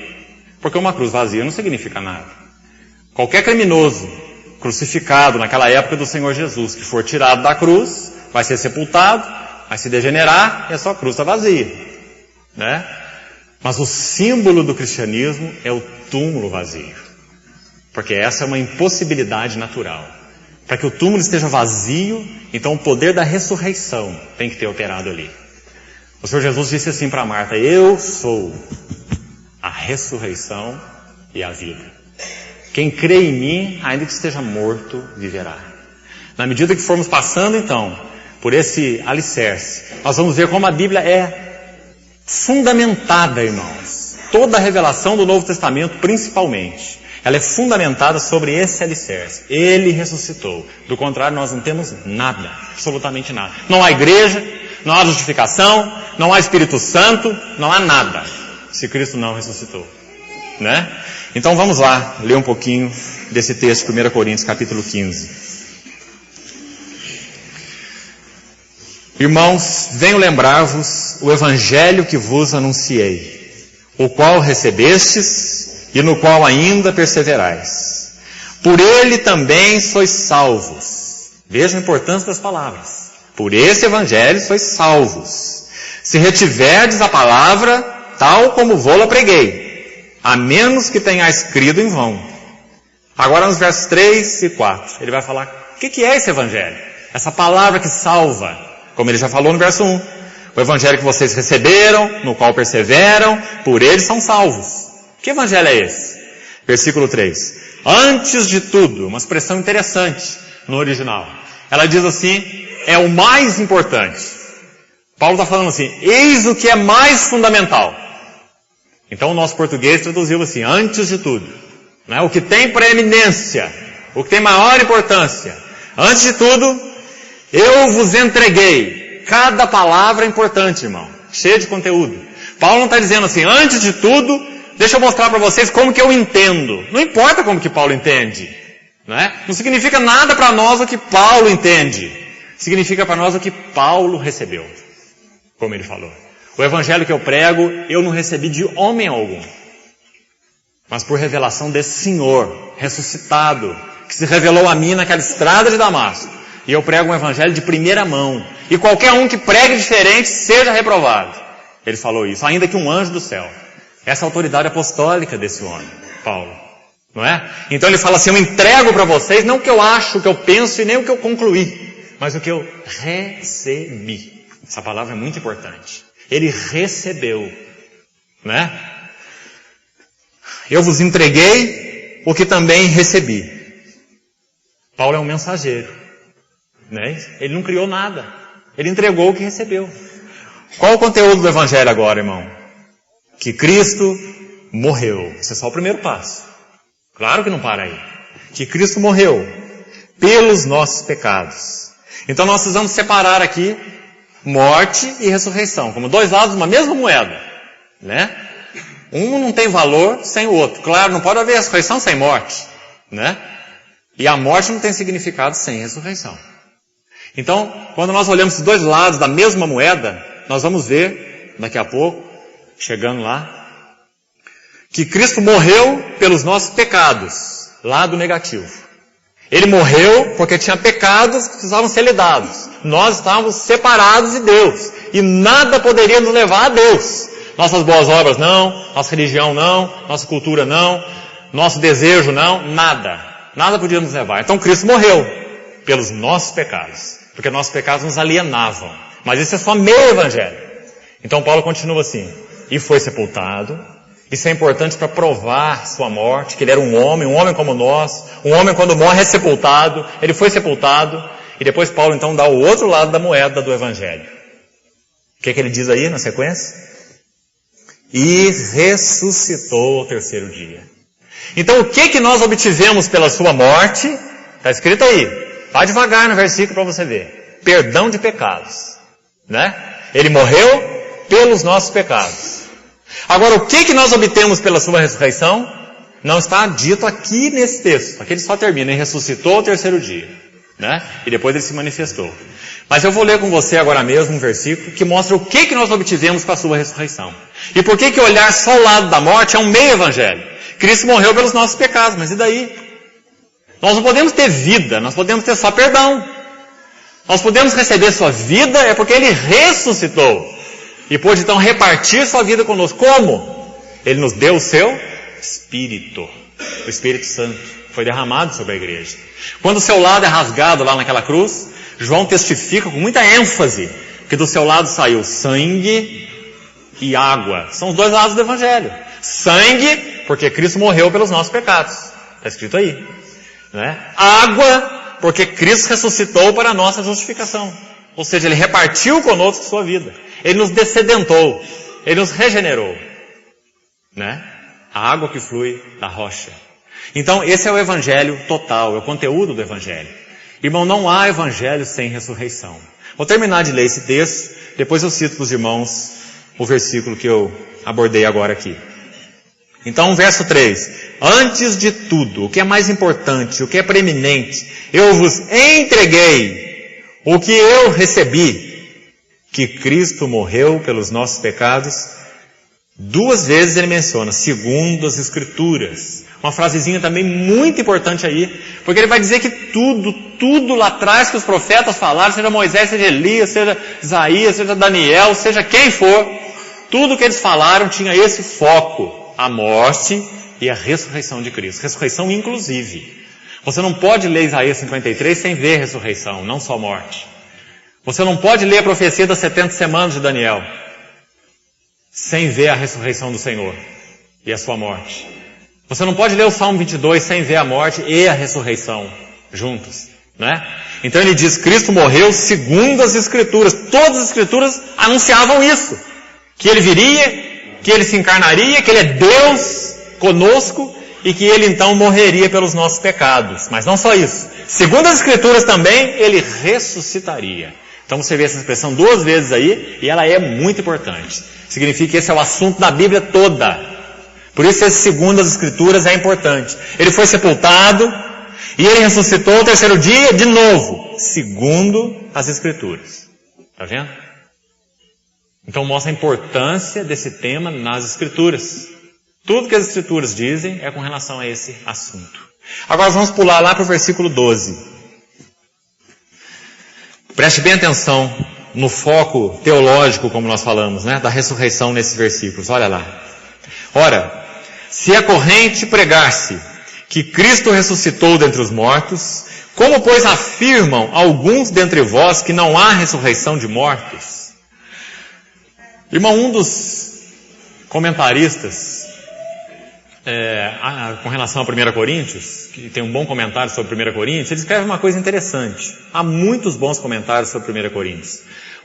porque uma cruz vazia não significa nada. Qualquer criminoso crucificado naquela época do Senhor Jesus, que for tirado da cruz, vai ser sepultado, vai se degenerar e a sua cruz está vazia, né? Mas o símbolo do cristianismo é o túmulo vazio, porque essa é uma impossibilidade natural. Para que o túmulo esteja vazio, então o poder da ressurreição tem que ter operado ali. O Senhor Jesus disse assim para Marta: eu sou a ressurreição e a vida. Quem crê em mim, ainda que esteja morto, viverá. Na medida que formos passando, então, por esse alicerce, nós vamos ver como a Bíblia é fundamentada, irmãos. Toda a revelação do Novo Testamento, principalmente, ela é fundamentada sobre esse alicerce. Ele ressuscitou. Do contrário, nós não temos nada, absolutamente nada. Não há igreja, não há justificação, não há Espírito Santo, não há nada, se Cristo não ressuscitou, né? Então vamos lá, ler um pouquinho desse texto, 1 Coríntios capítulo 15. Irmãos, venho lembrar-vos o evangelho que vos anunciei, o qual recebestes e no qual ainda perseverais. Por ele também sois salvos. Veja a importância das palavras. Por esse evangelho sois salvos, se retiverdes a palavra tal como vou-la preguei, a menos que tenhais crido em vão. Agora nos versos 3 e 4, ele vai falar o que é esse evangelho? Essa palavra que salva, como ele já falou no verso 1. O evangelho que vocês receberam, no qual perseveram, por ele são salvos. Que evangelho é esse? Versículo 3. Antes de tudo, uma expressão interessante no original. Ela diz assim, é o mais importante. Paulo está falando assim, eis o que é mais fundamental. Então o nosso português traduziu assim, antes de tudo, né? O que tem preeminência, o que tem maior importância. Antes de tudo, eu vos entreguei. Cada palavra é importante, irmão, cheia de conteúdo. Paulo não está dizendo assim, antes de tudo, Deixa eu mostrar para vocês como que eu entendo. Não importa como que Paulo entende. Não significa nada para nós o que Paulo entende. Significa para nós o que Paulo recebeu. Como ele falou. O evangelho que eu prego, eu não recebi de homem algum. Mas por revelação desse Senhor, ressuscitado, que se revelou a mim naquela estrada de Damasco. E eu prego um evangelho de primeira mão. E qualquer um que pregue diferente, seja reprovado. Ele falou isso, ainda que um anjo do céu. Essa é a autoridade apostólica desse homem, Paulo. Não é? Então ele fala assim, eu entrego para vocês, não o que eu acho, o que eu penso e nem o que eu concluí, mas o que eu recebi. Essa palavra é muito importante. Ele recebeu. Não é? Eu vos entreguei o que também recebi. Paulo é um mensageiro. Né? Ele não criou nada. Ele entregou o que recebeu. Qual o conteúdo do evangelho agora, irmão? Que Cristo morreu. Esse é só o primeiro passo. Claro que não para aí. Que Cristo morreu pelos nossos pecados. Então nós precisamos separar aqui morte e ressurreição, como dois lados de uma mesma moeda. Né? Um não tem valor sem o outro. Claro, não pode haver ressurreição sem morte. Né? E a morte não tem significado sem ressurreição. Então, quando nós olhamos os dois lados da mesma moeda, nós vamos ver, daqui a pouco, chegando lá, que Cristo morreu pelos nossos pecados, lado negativo. Ele morreu porque tinha pecados que precisavam ser lidados. Nós estávamos separados de Deus, e nada poderia nos levar a Deus. Nossas boas obras não, nossa religião não, nossa cultura não, nosso desejo não, nada. Nada podia nos levar. Então Cristo morreu pelos nossos pecados, porque nossos pecados nos alienavam. Mas isso é só meio evangelho. Então Paulo continua assim, e foi sepultado. Isso é importante para provar sua morte, que ele era um homem como nós. Um homem quando morre é sepultado. Ele foi sepultado. E depois Paulo então dá o outro lado da moeda do evangelho. O que ele diz aí na sequência? E ressuscitou ao terceiro dia. Então o que nós obtivemos pela sua morte? Está escrito aí. Vai devagar no versículo para você ver. Perdão de pecados. Né? Ele morreu pelos nossos pecados. Agora, o que nós obtemos pela sua ressurreição? Não está dito aqui nesse texto. Aqui ele só termina, ele ressuscitou ao terceiro dia. Né? E depois ele se manifestou. Mas eu vou ler com você agora mesmo um versículo que mostra o que nós obtivemos com a sua ressurreição. E por que olhar só o lado da morte é um meio evangelho? Cristo morreu pelos nossos pecados, mas e daí? Nós não podemos ter vida, nós podemos ter só perdão. Nós podemos receber sua vida é porque ele ressuscitou. E pôde então repartir sua vida conosco. Como? Ele nos deu o seu Espírito. O Espírito Santo foi derramado sobre a igreja. Quando o seu lado é rasgado lá naquela cruz, João testifica com muita ênfase que do seu lado saiu sangue e água. São os dois lados do evangelho. Sangue, porque Cristo morreu pelos nossos pecados. Está escrito aí. Né? Água, porque Cristo ressuscitou para a nossa justificação. Ou seja, ele repartiu conosco sua vida. Ele nos descedentou. Ele nos regenerou. Né? A água que flui da rocha. Então, esse é o evangelho total, é o conteúdo do evangelho. Irmão, não há evangelho sem ressurreição. Vou terminar de ler esse texto, depois eu cito para os irmãos o versículo que eu abordei agora aqui. Então, verso 3. Antes de tudo, o que é mais importante, o que é preeminente, eu vos entreguei o que eu recebi, que Cristo morreu pelos nossos pecados. Duas vezes ele menciona, segundo as Escrituras. Uma frasezinha também muito importante aí, porque ele vai dizer que tudo lá atrás que os profetas falaram, seja Moisés, seja Elias, seja Isaías, seja Daniel, seja quem for, tudo que eles falaram tinha esse foco, a morte e a ressurreição de Cristo. Ressurreição inclusive. Você não pode ler Isaías 53 sem ver ressurreição, não só morte. Você não pode ler a profecia das 70 semanas de Daniel sem ver a ressurreição do Senhor e a sua morte. Você não pode ler o Salmo 22 sem ver a morte e a ressurreição juntos, né? Então ele diz, Cristo morreu segundo as Escrituras. Todas as Escrituras anunciavam isso. Que ele viria, que ele se encarnaria, que ele é Deus conosco e que ele então morreria pelos nossos pecados. Mas não só isso. Segundo as Escrituras também, ele ressuscitaria. Então você vê essa expressão duas vezes aí e ela é muito importante. Significa que esse é o assunto da Bíblia toda. Por isso esse segundo as Escrituras é importante. Ele foi sepultado e ele ressuscitou ao terceiro dia de novo, segundo as Escrituras. Está vendo? Então mostra a importância desse tema nas Escrituras. Tudo que as Escrituras dizem é com relação a esse assunto. Agora vamos pular lá para o versículo 12. Preste bem atenção no foco teológico, como nós falamos, né, da ressurreição nesses versículos. Olha lá. Ora, se é corrente pregar-se que Cristo ressuscitou dentre os mortos, como pois afirmam alguns dentre vós que não há ressurreição de mortos? Irmão, um dos comentaristas com relação a 1 Coríntios, que tem um bom comentário sobre 1 Coríntios, ele escreve uma coisa interessante. Há muitos bons comentários sobre 1 Coríntios.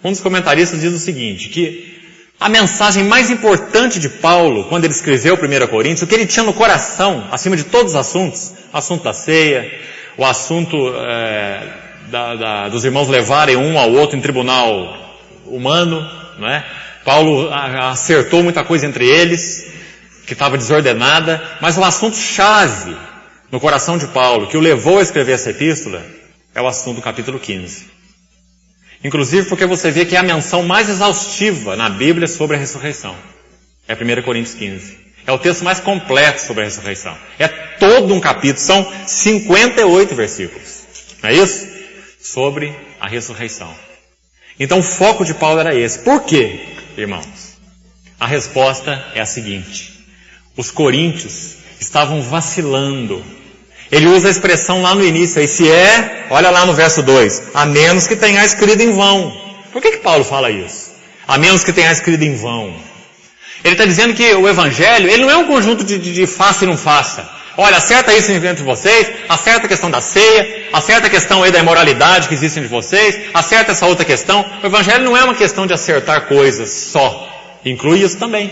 Um dos comentaristas diz o seguinte, que a mensagem mais importante de Paulo, quando ele escreveu 1 Coríntios, o que ele tinha no coração, acima de todos os assuntos, o assunto da ceia, o assunto dos irmãos levarem um ao outro em tribunal humano, não é? Paulo acertou muita coisa entre eles, que estava desordenada, mas o assunto-chave no coração de Paulo, que o levou a escrever essa epístola, é o assunto do capítulo 15. Inclusive porque você vê que é a menção mais exaustiva na Bíblia sobre a ressurreição. É 1 Coríntios 15. É o texto mais completo sobre a ressurreição. É todo um capítulo, são 58 versículos. Não é isso? Sobre a ressurreição. Então o foco de Paulo era esse. Por quê, irmãos? A resposta é a seguinte. Os coríntios estavam vacilando. Ele usa a expressão lá no início, aí se olha lá no verso 2, a menos que tenha escrito em vão. Por que Paulo fala isso? A menos que tenha escrito em vão. Ele está dizendo que o Evangelho, ele não é um conjunto de faça e não faça. Olha, acerta isso entre vocês, acerta a questão da ceia, acerta a questão aí da imoralidade que existe entre vocês, acerta essa outra questão. O Evangelho não é uma questão de acertar coisas só, inclui isso também.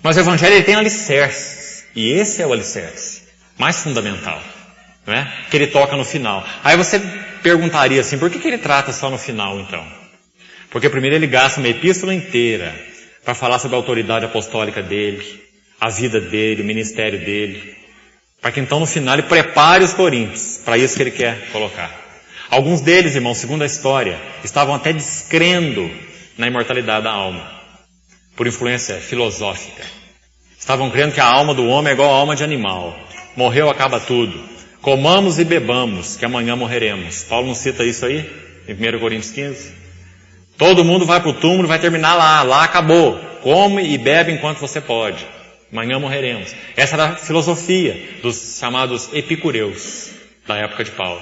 Mas o Evangelho ele tem alicerces, e esse é o alicerce mais fundamental, não é? Que ele toca no final. Aí você perguntaria assim, por que ele trata só no final então? Porque primeiro ele gasta uma epístola inteira para falar sobre a autoridade apostólica dele, a vida dele, o ministério dele, para que então no final ele prepare os coríntios, para isso que ele quer colocar. Alguns deles, irmãos, segundo a história, estavam até descrendo na imortalidade da alma, por influência filosófica. Estavam crendo que a alma do homem é igual à alma de animal. Morreu, acaba tudo. Comamos e bebamos, que amanhã morreremos. Paulo não cita isso aí? Em 1 Coríntios 15? Todo mundo vai para o túmulo, vai terminar lá. Lá acabou. Come e bebe enquanto você pode. Amanhã morreremos. Essa era a filosofia dos chamados epicureus, da época de Paulo.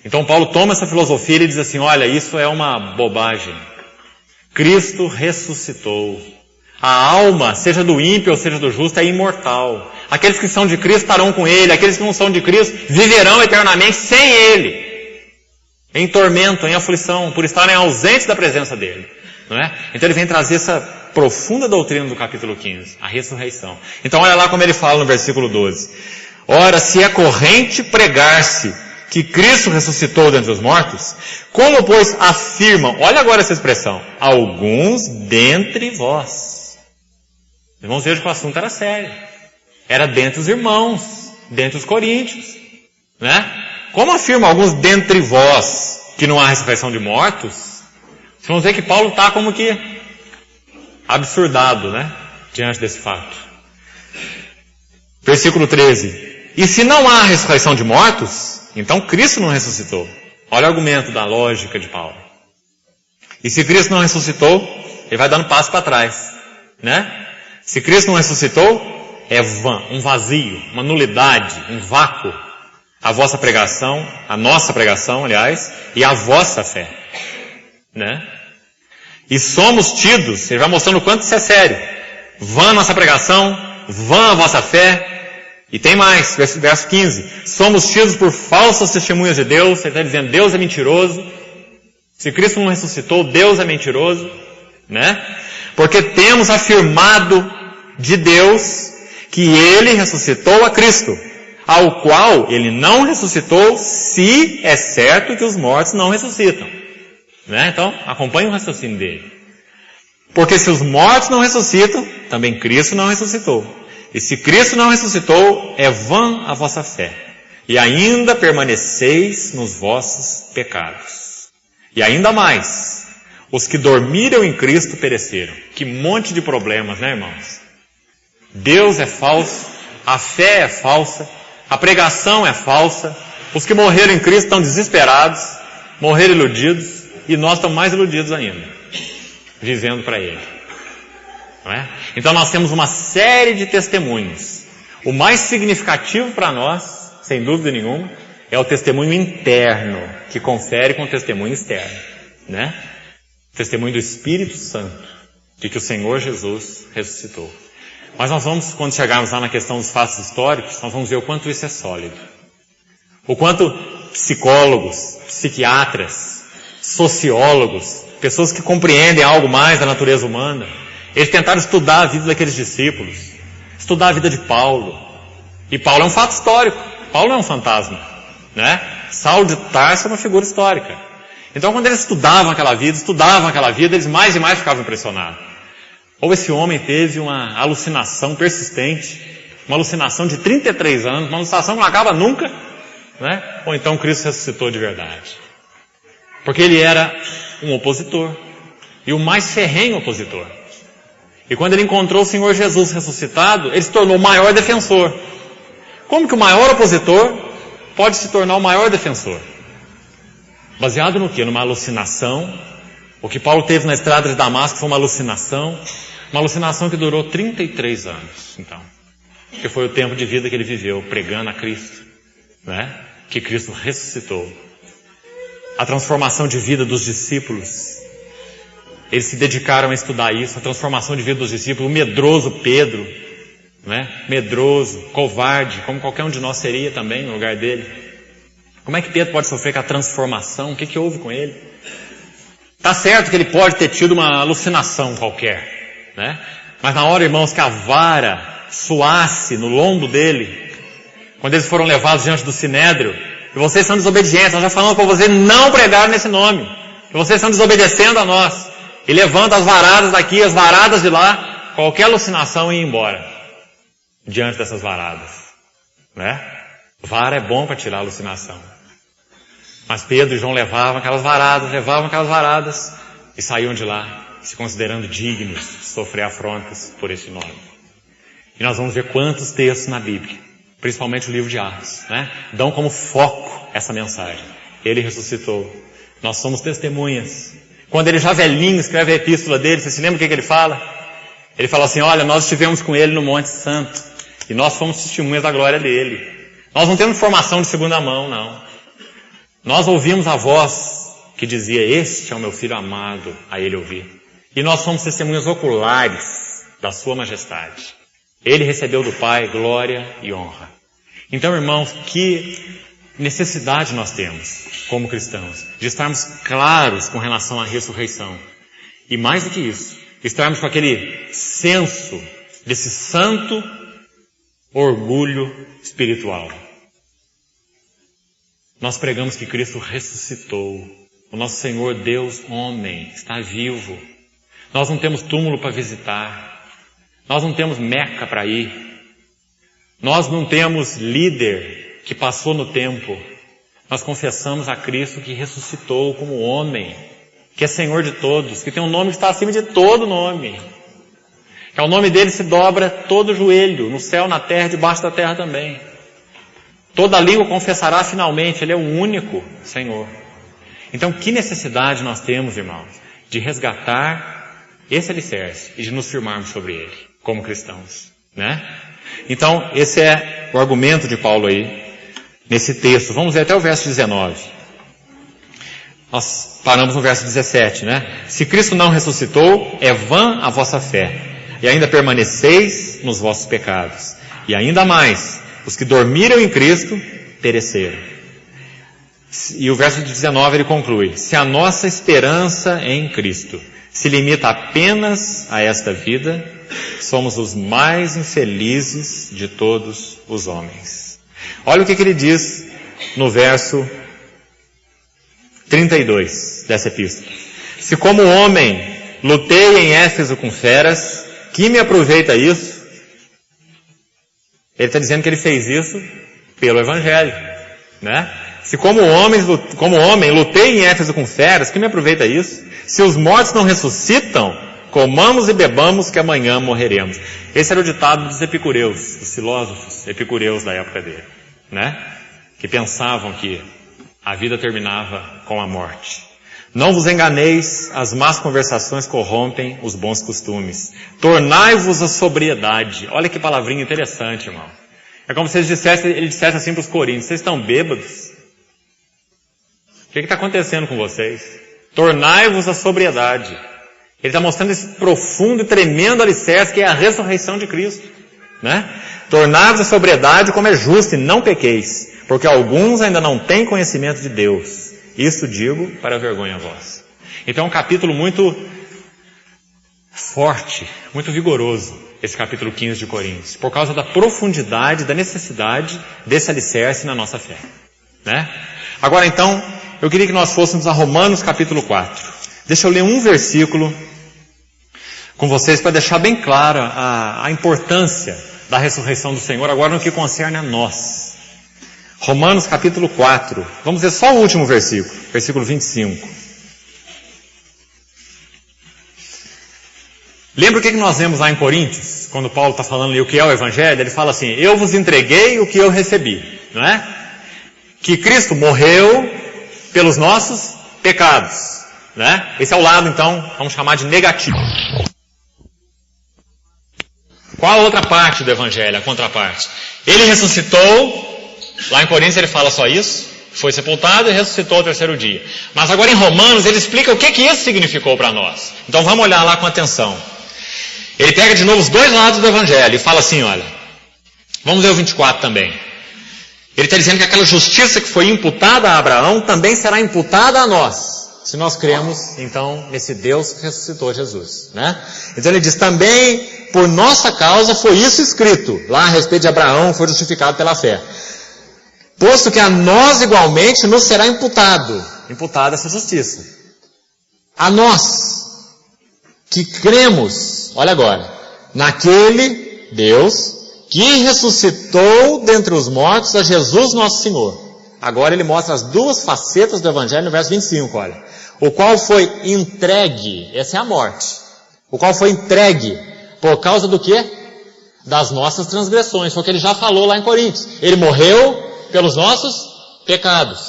Então Paulo toma essa filosofia e diz assim, olha, isso é uma bobagem. Cristo ressuscitou. A alma, seja do ímpio ou seja do justo, é imortal. Aqueles que são de Cristo estarão com Ele. Aqueles que não são de Cristo viverão eternamente sem Ele. Em tormento, em aflição, por estarem ausentes da presença dEle. Não é? Então ele vem trazer essa profunda doutrina do capítulo 15, a ressurreição. Então olha lá como ele fala no versículo 12. Ora, se é corrente pregar-se que Cristo ressuscitou dentre os mortos, como pois afirmam, olha agora essa expressão, alguns dentre vós. Irmãos, vejam que o assunto era sério. Era dentre os irmãos, dentre os coríntios. Né? Como afirmam alguns dentre vós que não há ressurreição de mortos, vocês vão ver que Paulo está como que absurdado, né? Diante desse fato. Versículo 13. E se não há ressurreição de mortos, então Cristo não ressuscitou. Olha o argumento da lógica de Paulo. E se Cristo não ressuscitou, ele vai dando passo para trás. Né? Se Cristo não ressuscitou, é vã, um vazio, uma nulidade, um vácuo. A vossa pregação, a nossa pregação, aliás, e a vossa fé. Né? E somos tidos, ele vai mostrando o quanto isso é sério. Vã a nossa pregação, vã a vossa fé. E tem mais, verso 15. Somos tidos por falsas testemunhas de Deus. Ele está dizendo, Deus é mentiroso. Se Cristo não ressuscitou, Deus é mentiroso. Né? Porque temos afirmado de Deus que Ele ressuscitou a Cristo, ao qual Ele não ressuscitou, se é certo que os mortos não ressuscitam. Né? Então, acompanhe o raciocínio dele. Porque se os mortos não ressuscitam, também Cristo não ressuscitou. E se Cristo não ressuscitou, é vã a vossa fé. E ainda permaneceis nos vossos pecados. E ainda mais, os que dormiram em Cristo pereceram. Que monte de problemas, né, irmãos? Deus é falso, a fé é falsa, a pregação é falsa, os que morreram em Cristo estão desesperados, morreram iludidos, e nós estamos mais iludidos ainda, vivendo para Ele. Não é? Então nós temos uma série de testemunhos. O mais significativo para nós, sem dúvida nenhuma, é o testemunho interno, que confere com o testemunho externo. Né? O testemunho do Espírito Santo, de que o Senhor Jesus ressuscitou. Mas nós vamos, quando chegarmos lá na questão dos fatos históricos, nós vamos ver o quanto isso é sólido. O quanto psicólogos, psiquiatras, sociólogos, pessoas que compreendem algo mais da natureza humana, eles tentaram estudar a vida daqueles discípulos, estudar a vida de Paulo. E Paulo é um fato histórico, Paulo não é um fantasma. Né? Saulo de Tarso é uma figura histórica. Então quando eles estudavam aquela vida, eles mais e mais ficavam impressionados. Ou esse homem teve uma alucinação persistente, uma alucinação de 33 anos, uma alucinação que não acaba nunca, né? Ou então Cristo ressuscitou de verdade. Porque ele era um opositor, e o mais ferrenho opositor. E quando ele encontrou o Senhor Jesus ressuscitado, ele se tornou o maior defensor. Como que o maior opositor pode se tornar o maior defensor? Baseado no quê? Numa alucinação. O que Paulo teve na estrada de Damasco foi uma alucinação que durou 33 anos, então. Que foi o tempo de vida que ele viveu pregando a Cristo, né? Que Cristo ressuscitou. A transformação de vida dos discípulos. Eles se dedicaram a estudar isso, a transformação de vida dos discípulos. O medroso Pedro, né? Medroso, covarde, como qualquer um de nós seria também no lugar dele. Como é que Pedro pode sofrer com a transformação? O que houve com ele? Tá certo que ele pode ter tido uma alucinação qualquer, né? Mas na hora, irmãos, que a vara suasse no lombo dele, quando eles foram levados diante do Sinédrio, e vocês são desobedientes, nós já falamos para vocês não pregar nesse nome, e vocês estão desobedecendo a nós, e levanta as varadas daqui, as varadas de lá, qualquer alucinação ia embora, diante dessas varadas, né? Vara é bom para tirar a alucinação. Mas Pedro e João levavam aquelas varadas e saíam de lá, se considerando dignos de sofrer afrontas por esse nome. E nós vamos ver quantos textos na Bíblia, principalmente o livro de Atos, né, dão como foco essa mensagem. Ele ressuscitou. Nós somos testemunhas. Quando ele já velhinho escreve a epístola dele, você se lembra o que ele fala? Ele fala assim, olha, nós estivemos com ele no Monte Santo e nós fomos testemunhas da glória dele. Nós não temos informação de segunda mão, não. Nós ouvimos a voz que dizia, este é o meu filho amado, a ele ouvir. E nós somos testemunhas oculares da sua majestade. Ele recebeu do Pai glória e honra. Então, irmãos, que necessidade nós temos, como cristãos, de estarmos claros com relação à ressurreição. E mais do que isso, estarmos com aquele senso desse santo orgulho espiritual. Nós pregamos que Cristo ressuscitou. O nosso Senhor Deus, homem, está vivo. Nós não temos túmulo para visitar. Nós não temos Meca para ir. Nós não temos líder que passou no tempo. Nós confessamos a Cristo que ressuscitou como homem, que é Senhor de todos, que tem um nome que está acima de todo nome. Que ao nome dele se dobra todo joelho, no céu, na terra, debaixo da terra também. Toda língua confessará finalmente, ele é o único Senhor. Então, que necessidade nós temos, irmãos, de resgatar esse alicerce e de nos firmarmos sobre ele, como cristãos, né? Então, esse é o argumento de Paulo aí, nesse texto. Vamos ver até o verso 19. Nós paramos no verso 17, né? Se Cristo não ressuscitou, é vã a vossa fé, e ainda permaneceis nos vossos pecados. E ainda mais, os que dormiram em Cristo pereceram. E o verso 19 ele conclui, se a nossa esperança em Cristo se limita apenas a esta vida, somos os mais infelizes de todos os homens. Olha o que ele diz no verso 32 dessa epístola. Se como homem lutei em Éfeso com feras, que me aproveita isso? Ele está dizendo que ele fez isso pelo Evangelho, né? Se como homem lutei em Éfeso com feras, que me aproveita isso? Se os mortos não ressuscitam, comamos e bebamos que amanhã morreremos. Esse era o ditado dos epicureus, dos filósofos epicureus da época dele, né? Que pensavam que a vida terminava com a morte. Não vos enganeis, as más conversações corrompem os bons costumes. Tornai-vos a sobriedade. Olha que palavrinha interessante, irmão. É como se ele dissesse assim para os coríntios: vocês estão bêbados? O que está acontecendo com vocês? Tornai-vos a sobriedade. Ele está mostrando esse profundo e tremendo alicerce que é a ressurreição de Cristo, né? Tornai-vos a sobriedade como é justo e não pequeis, porque alguns ainda não têm conhecimento de Deus. Isso digo para vergonha vossa. Então é um capítulo muito forte, muito vigoroso, esse capítulo 15 de Coríntios, por causa da profundidade, da necessidade desse alicerce na nossa fé, né? Agora então, eu queria que nós fôssemos a Romanos capítulo 4. Deixa eu ler um versículo com vocês para deixar bem clara a importância da ressurreição do Senhor, agora no que concerne a nós. Romanos capítulo 4. Vamos ver só o último versículo, versículo 25. Lembra o que nós vemos lá em Coríntios? Quando Paulo está falando ali o que é o Evangelho, ele fala assim: eu vos entreguei o que eu recebi, não é? Que Cristo morreu pelos nossos pecados, né? Esse é o lado, então, vamos chamar de negativo. Qual a outra parte do Evangelho, a contraparte? Ele ressuscitou, lá em Coríntios ele fala só isso, foi sepultado e ressuscitou ao terceiro dia. Mas agora em Romanos ele explica o que isso significou para nós. Então vamos olhar lá com atenção. Ele pega de novo os dois lados do Evangelho e fala assim, olha, vamos ver o 24 também. Ele está dizendo que aquela justiça que foi imputada a Abraão também será imputada a nós, se nós cremos, então, nesse Deus que ressuscitou Jesus, né? Então ele diz, também, por nossa causa, foi isso escrito, lá a respeito de Abraão, foi justificado pela fé. Posto que a nós, igualmente, nos será imputada essa justiça. A nós, que cremos, olha agora, naquele Deus que ressuscitou dentre os mortos a Jesus nosso Senhor. Agora ele mostra as duas facetas do Evangelho no verso 25, olha. O qual foi entregue, essa é a morte. O qual foi entregue por causa do quê? Das nossas transgressões. Foi o que ele já falou lá em Coríntios. Ele morreu pelos nossos pecados.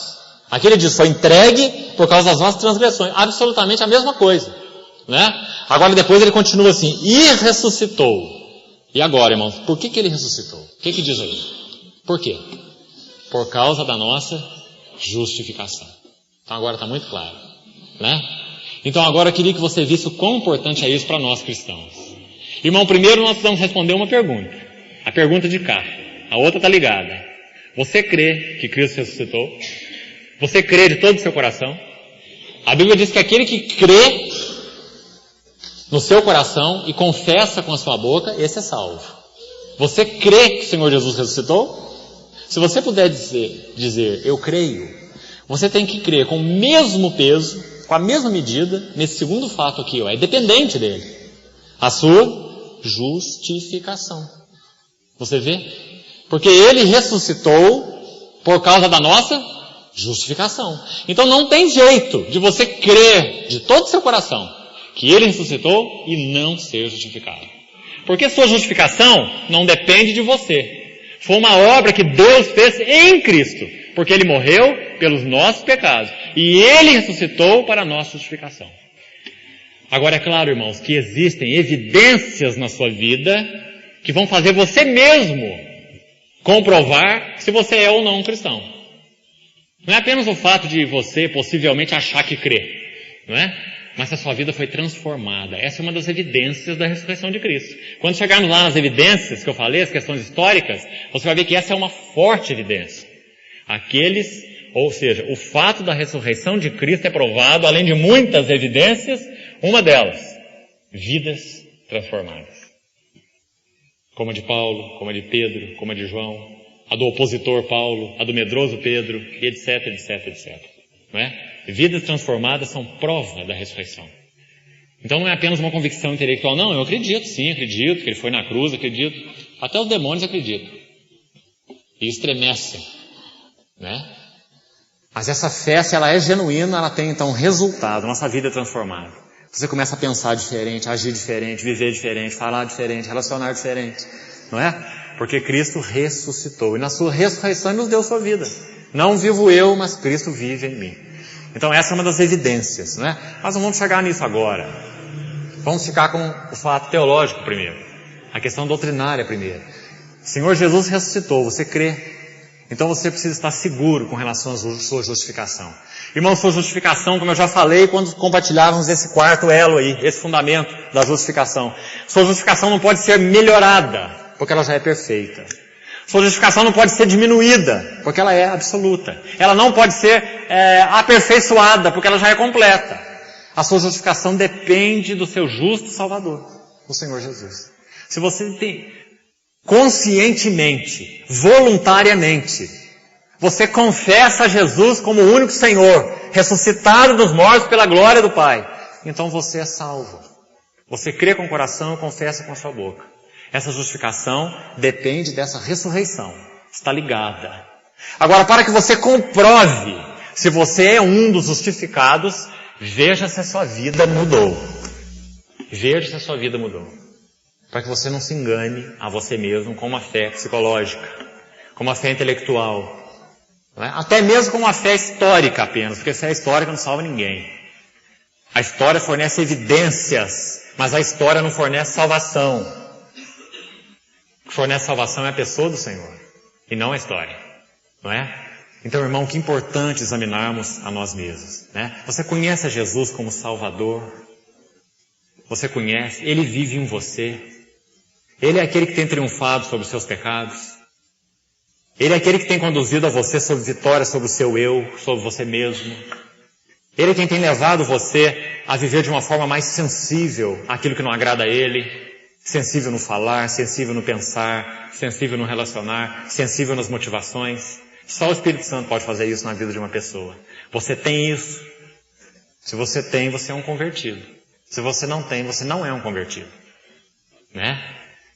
Aqui ele diz, foi entregue por causa das nossas transgressões. Absolutamente a mesma coisa, né? Agora depois ele continua assim, e ressuscitou. E agora, irmãos, por que ele ressuscitou? O que diz aí? Por quê? Por causa da nossa justificação. Então agora está muito claro, né? Então agora eu queria que você visse o quão importante é isso para nós cristãos. Irmão, primeiro nós precisamos responder uma pergunta. A pergunta de cá. A outra está ligada. Você crê que Cristo ressuscitou? Você crê de todo o seu coração? A Bíblia diz que aquele que crê no seu coração e confessa com a sua boca, esse é salvo. Você crê que o Senhor Jesus ressuscitou? Se você puder dizer, eu creio, você tem que crer com o mesmo peso, com a mesma medida, nesse segundo fato aqui, é dependente dele. A sua justificação. Você vê? Porque ele ressuscitou por causa da nossa justificação. Então não tem jeito de você crer de todo o seu coração que ele ressuscitou e não ser justificado. Porque sua justificação não depende de você. Foi uma obra que Deus fez em Cristo, porque ele morreu pelos nossos pecados e ele ressuscitou para a nossa justificação. Agora é claro, irmãos, que existem evidências na sua vida que vão fazer você mesmo comprovar se você é ou não um cristão. Não é apenas o fato de você possivelmente achar que crê, não é? Mas se a sua vida foi transformada. Essa é uma das evidências da ressurreição de Cristo. Quando chegarmos lá nas evidências que eu falei, as questões históricas, você vai ver que essa é uma forte evidência. Ou seja, o fato da ressurreição de Cristo é provado, além de muitas evidências, uma delas, vidas transformadas. Como a de Paulo, como a de Pedro, como a de João, a do opositor Paulo, a do medroso Pedro, etc, etc, etc. Não é? Vidas transformadas são prova da ressurreição. Então não é apenas uma convicção intelectual. Não, eu acredito, sim, acredito que ele foi na cruz, acredito. Até os demônios acreditam. e estremecem, né? Mas essa fé, se ela é genuína, ela tem então um resultado, nossa vida é transformada. Você começa a pensar diferente, agir diferente, viver diferente, falar diferente, relacionar diferente, não é? Porque Cristo ressuscitou, e na sua ressurreição Ele nos deu sua vida. Não vivo eu, mas Cristo vive em mim. Então essa é uma das evidências, não é? Mas não vamos chegar nisso agora. Vamos ficar com o fato teológico primeiro, a questão doutrinária primeiro. O Senhor Jesus ressuscitou, você crê? Então você precisa estar seguro com relação à sua justificação. Irmão, sua justificação, como eu já falei quando compartilhávamos esse quarto elo aí, esse fundamento da justificação. Sua justificação não pode ser melhorada, porque ela já é perfeita. Sua justificação não pode ser diminuída, porque ela é absoluta. Ela não pode ser aperfeiçoada, porque ela já é completa. A sua justificação depende do seu justo Salvador, o Senhor Jesus. Se você tem conscientemente, voluntariamente, você confessa Jesus como o único Senhor, ressuscitado dos mortos pela glória do Pai, então você é salvo. Você crê com o coração e confessa com a sua boca. Essa justificação depende dessa ressurreição. Está ligada. Agora, para que você comprove se você é um dos justificados, veja se a sua vida mudou. Veja se a sua vida mudou. Para que você não se engane a você mesmo com uma fé psicológica, com uma fé intelectual, não é? Até mesmo com uma fé histórica apenas, porque fé histórica não salva ninguém. A história fornece evidências, mas a história não fornece salvação. O que fornece salvação é a pessoa do Senhor, e não a história, não é? Então, irmão, que importante examinarmos a nós mesmos, né? Você conhece a Jesus como Salvador? Você conhece? Ele vive em você. Ele é aquele que tem triunfado sobre os seus pecados. Ele é aquele que tem conduzido a você sobre vitória sobre o seu eu, sobre você mesmo. Ele é quem tem levado você a viver de uma forma mais sensível àquilo que não agrada a Ele. Sensível no falar, sensível no pensar, sensível no relacionar, sensível nas motivações. Só o Espírito Santo pode fazer isso na vida de uma pessoa. Você tem isso. Se você tem, você é um convertido. Se você não tem, você não é um convertido. Né?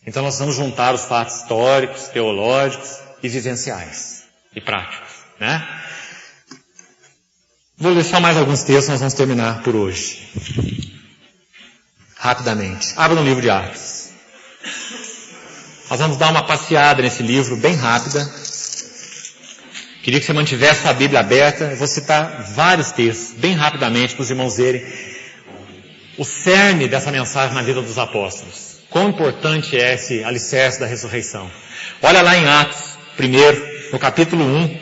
Então nós vamos juntar os fatos históricos, teológicos e vivenciais. E práticos. Né? Vou ler só mais alguns textos, nós vamos terminar por hoje. Rapidamente. Abra no livro de Atos. Nós vamos dar uma passeada nesse livro bem rápida. Queria que você mantivesse a Bíblia aberta. Eu vou citar vários textos, bem rapidamente, para os irmãos verem o cerne dessa mensagem na vida dos apóstolos. Quão importante é esse alicerce da ressurreição. Olha lá em Atos, primeiro, no capítulo 1,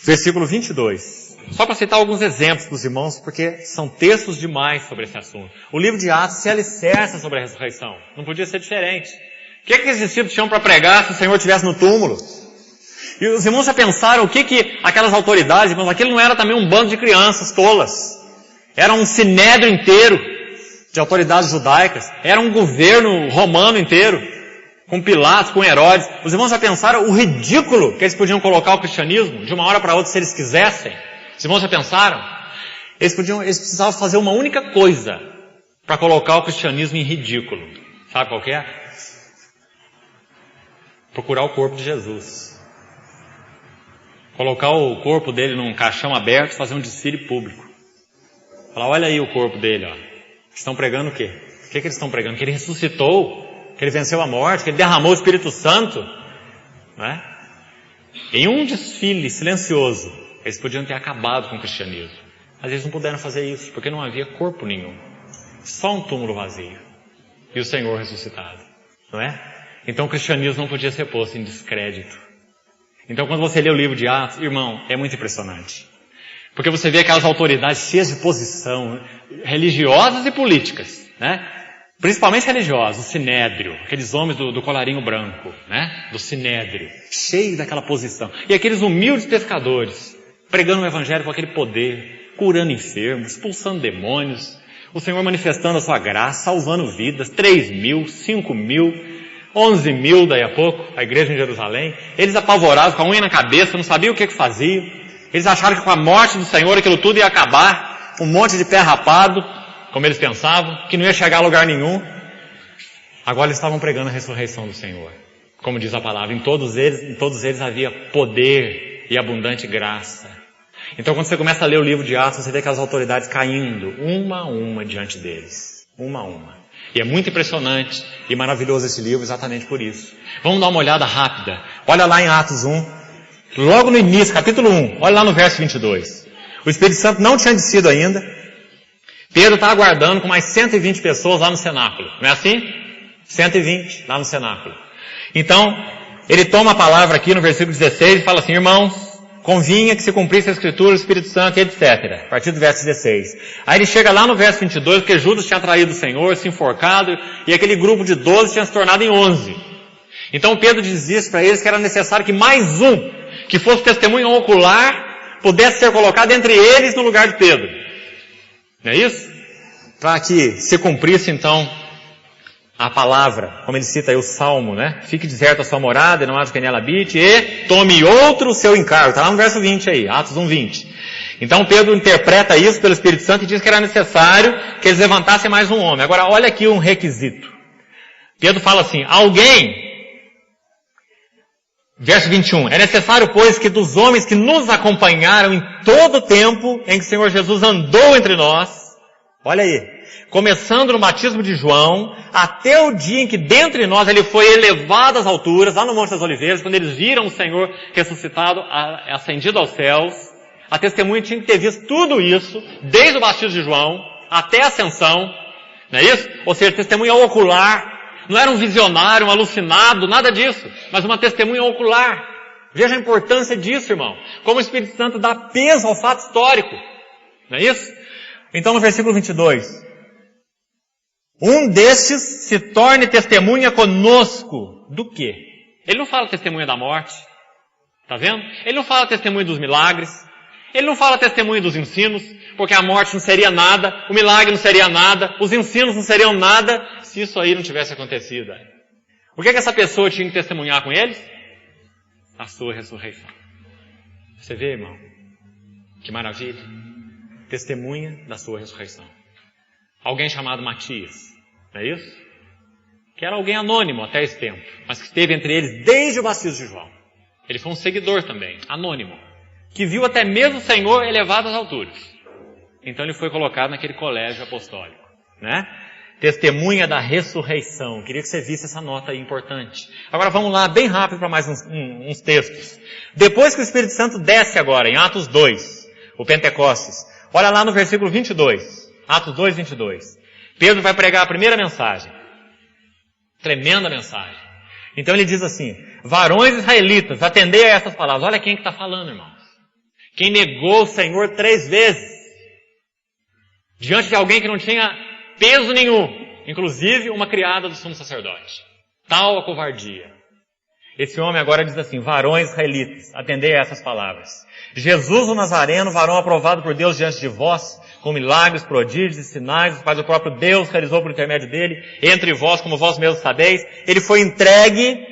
versículo 22. Só para citar alguns exemplos para os irmãos, porque são textos demais sobre esse assunto. O livro de Atos se alicerça sobre a ressurreição. Não podia ser diferente. O que aqueles discípulos tinham para pregar se o Senhor estivesse no túmulo? E os irmãos já pensaram o que aquelas autoridades, irmãos, aquilo não era também um bando de crianças tolas. Era um sinédrio inteiro de autoridades judaicas. Era um governo romano inteiro, com Pilatos, com Herodes. Os irmãos já pensaram o ridículo que eles podiam colocar o cristianismo de uma hora para outra se eles quisessem? Os irmãos já pensaram? Eles precisavam fazer uma única coisa para colocar o cristianismo em ridículo. Sabe qual que é? Procurar o corpo de Jesus. Colocar o corpo dele num caixão aberto e fazer um desfile público. Falar, olha aí o corpo dele, ó. Estão pregando o quê? O que eles estão pregando? Que ele ressuscitou, que ele venceu a morte, que ele derramou o Espírito Santo. Não é? Em um desfile silencioso, eles podiam ter acabado com o cristianismo. Mas eles não puderam fazer isso, porque não havia corpo nenhum. Só um túmulo vazio. E o Senhor ressuscitado. Não é? Então o cristianismo não podia ser posto em descrédito. Então quando você lê o livro de Atos, irmão, é muito impressionante. Porque você vê aquelas autoridades cheias de posição, religiosas e políticas, né? Principalmente religiosas, o sinédrio, aqueles homens do colarinho branco, né? Do sinédrio, cheios daquela posição. E aqueles humildes pescadores, pregando o evangelho com aquele poder, curando enfermos, expulsando demônios, o Senhor manifestando a sua graça, salvando vidas, 3.000, 5.000, 11.000 daí a pouco, a igreja em Jerusalém. Eles apavorados, com a unha na cabeça, não sabiam o que faziam. Eles acharam que com a morte do Senhor aquilo tudo ia acabar, um monte de pé rapado, como eles pensavam, que não ia chegar a lugar nenhum. Agora eles estavam pregando a ressurreição do Senhor. Como diz a palavra, em todos eles havia poder e abundante graça. Então quando você começa a ler o livro de Atos, você vê aquelas autoridades caindo, uma a uma diante deles. Uma a uma. E é muito impressionante e maravilhoso esse livro exatamente por isso. Vamos dar uma olhada rápida. Olha lá em Atos 1, logo no início, capítulo 1, olha lá no verso 22. O Espírito Santo não tinha descido ainda. Pedro está aguardando com mais 120 pessoas lá no cenáculo. Não é assim? 120 lá no cenáculo. Então, ele toma a palavra aqui no versículo 16 e fala assim: irmãos, convinha que se cumprisse a Escritura, o Espírito Santo, etc. A partir do verso 16. Aí ele chega lá no verso 22, porque Judas tinha traído o Senhor, se enforcado, e aquele grupo de 12 tinha se tornado em 11. Então Pedro diz isso para eles, que era necessário que mais um, que fosse testemunho ocular, pudesse ser colocado entre eles no lugar de Pedro. Não é isso? Para que se cumprisse então a palavra, como ele cita aí o Salmo, né? Fique deserta a sua morada, e não haja quem nela habite, e tome outro o seu encargo. Está lá no verso 20 aí, Atos 1:20. Então Pedro interpreta isso pelo Espírito Santo e diz que era necessário que eles levantassem mais um homem. Agora olha aqui um requisito. Pedro fala assim: alguém, verso 21, é necessário, pois, que dos homens que nos acompanharam em todo o tempo em que o Senhor Jesus andou entre nós, olha aí, começando no batismo de João, até o dia em que dentre nós ele foi elevado às alturas, lá no Monte das Oliveiras, quando eles viram o Senhor ressuscitado, ascendido aos céus, a testemunha tinha que ter visto tudo isso, desde o batismo de João até a ascensão, não é isso? Ou seja, testemunha ocular, não era um visionário, um alucinado, nada disso, mas uma testemunha ocular. Veja a importância disso, irmão. Como o Espírito Santo dá peso ao fato histórico, não é isso? Então no versículo 22, um destes se torne testemunha conosco. Do quê? Ele não fala testemunha da morte. Tá vendo? Ele não fala testemunha dos milagres. Ele não fala testemunha dos ensinos, porque a morte não seria nada, o milagre não seria nada, os ensinos não seriam nada, se isso aí não tivesse acontecido. O que é que essa pessoa tinha que testemunhar com eles? A sua ressurreição. Você vê, irmão? Que maravilha. Testemunha da sua ressurreição. Alguém chamado Matias, não é isso? Que era alguém anônimo até esse tempo, mas que esteve entre eles desde o batismo de João. Ele foi um seguidor também, anônimo, que viu até mesmo o Senhor elevado às alturas. Então ele foi colocado naquele colégio apostólico, né? Testemunha da ressurreição. Queria que você visse essa nota aí importante. Agora vamos lá, bem rápido para mais uns textos. Depois que o Espírito Santo desce agora, em Atos 2, o Pentecostes, olha lá no versículo 22. Atos 2, 22. Pedro vai pregar a primeira mensagem. Tremenda mensagem. Então ele diz assim: varões israelitas, atendei a essas palavras. Olha quem que está falando, irmãos. Quem negou o Senhor 3 vezes. Diante de alguém que não tinha peso nenhum. Inclusive uma criada do sumo sacerdote. Tal a covardia. Esse homem agora diz assim: varões israelitas, atendei a essas palavras. Jesus o Nazareno, varão aprovado por Deus diante de vós, com milagres, prodígios e sinais, os quais o próprio Deus realizou por intermédio dele, entre vós, como vós mesmos sabeis. Ele foi entregue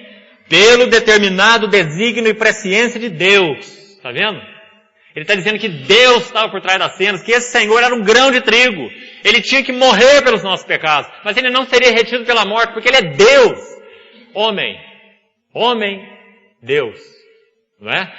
pelo determinado desígnio e presciência de Deus. Está vendo? Ele está dizendo que Deus estava por trás das cenas, que esse Senhor era um grão de trigo. Ele tinha que morrer pelos nossos pecados, mas ele não seria retido pela morte, porque ele é Deus. Homem, Deus. Não é?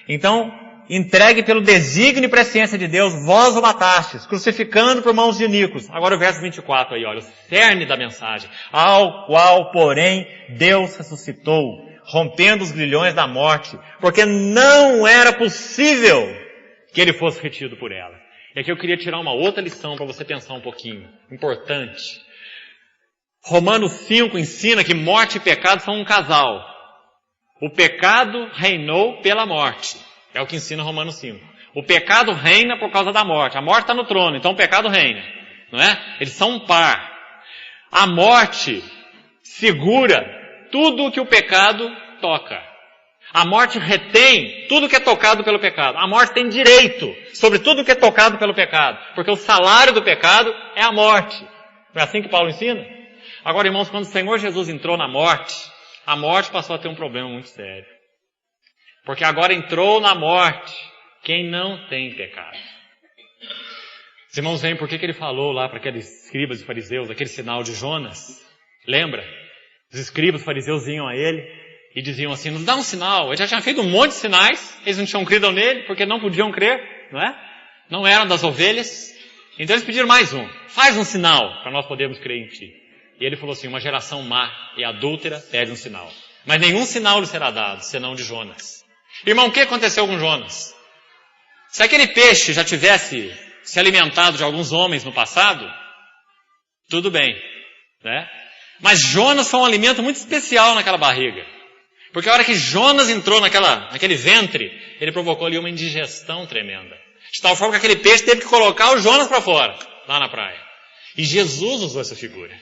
Então, entregue pelo desígnio e presciência de Deus, vós o matastes, crucificando por mãos de iníquos. Agora o verso 24 aí, olha, o cerne da mensagem. Ao qual, porém, Deus ressuscitou, rompendo os grilhões da morte, porque não era possível que ele fosse retido por ela. E aqui eu queria tirar uma outra lição para você pensar um pouquinho, importante. Romanos 5 ensina que morte e pecado são um casal. O pecado reinou pela morte. É o que ensina Romanos 5. O pecado reina por causa da morte. A morte está no trono, então o pecado reina. Não é? Eles são um par. A morte segura tudo o que o pecado toca. A morte retém tudo que é tocado pelo pecado. A morte tem direito sobre tudo que é tocado pelo pecado. Porque o salário do pecado é a morte. Não é assim que Paulo ensina? Agora, irmãos, quando o Senhor Jesus entrou na morte, a morte passou a ter um problema muito sério. Porque agora entrou na morte quem não tem pecado. Os irmãos veem por que ele falou lá para aqueles escribas e fariseus, aquele sinal de Jonas. Lembra? Os escribas e fariseus vinham a ele e diziam assim, nos dá um sinal. Ele já tinha feito um monte de sinais, eles não tinham crido nele, porque não podiam crer, não é? Não eram das ovelhas. Então eles pediram mais um. Faz um sinal para nós podermos crer em ti. E ele falou assim, uma geração má e adúltera pede um sinal. Mas nenhum sinal lhe será dado, senão de Jonas. Irmão, o que aconteceu com Jonas? Se aquele peixe já tivesse se alimentado de alguns homens no passado, tudo bem, né? Mas Jonas foi um alimento muito especial naquela barriga. Porque a hora que Jonas entrou naquele ventre, ele provocou ali uma indigestão tremenda. De tal forma que aquele peixe teve que colocar o Jonas para fora, lá na praia. E Jesus usou essa figura.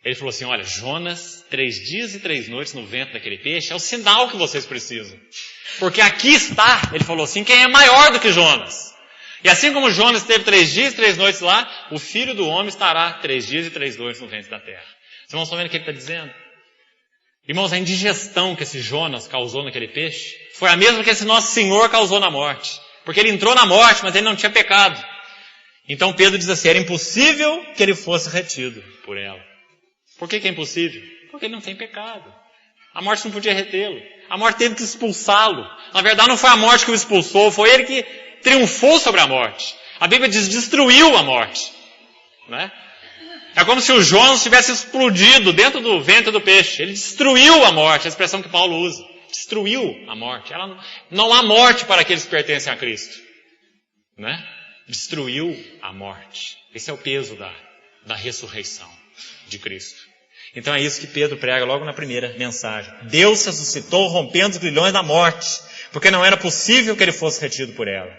Ele falou assim, olha, Jonas, 3 dias e 3 noites no ventre daquele peixe, é o sinal que vocês precisam. Porque aqui está, ele falou assim, quem é maior do que Jonas. E assim como Jonas teve 3 dias e 3 noites lá, o Filho do Homem estará 3 dias e 3 noites no ventre da terra. Vocês irmãos estão vendo o que ele está dizendo? Irmãos, a indigestão que esse Jonas causou naquele peixe foi a mesma que esse nosso Senhor causou na morte. Porque ele entrou na morte, mas ele não tinha pecado. Então Pedro diz assim, era impossível que ele fosse retido por ela. Por que é impossível? Porque ele não tem pecado. A morte não podia retê-lo. A morte teve que expulsá-lo. Na verdade, não foi a morte que o expulsou, foi ele que triunfou sobre a morte. A Bíblia diz, destruiu a morte. Né? É como se o Jonas tivesse explodido dentro do ventre do peixe. Ele destruiu a morte, a expressão que Paulo usa. Destruiu a morte. Não há morte para aqueles que pertencem a Cristo. Né? Destruiu a morte. Esse é o peso da ressurreição de Cristo. Então é isso que Pedro prega logo na primeira mensagem. Deus ressuscitou rompendo os grilhões da morte, porque não era possível que ele fosse retido por ela.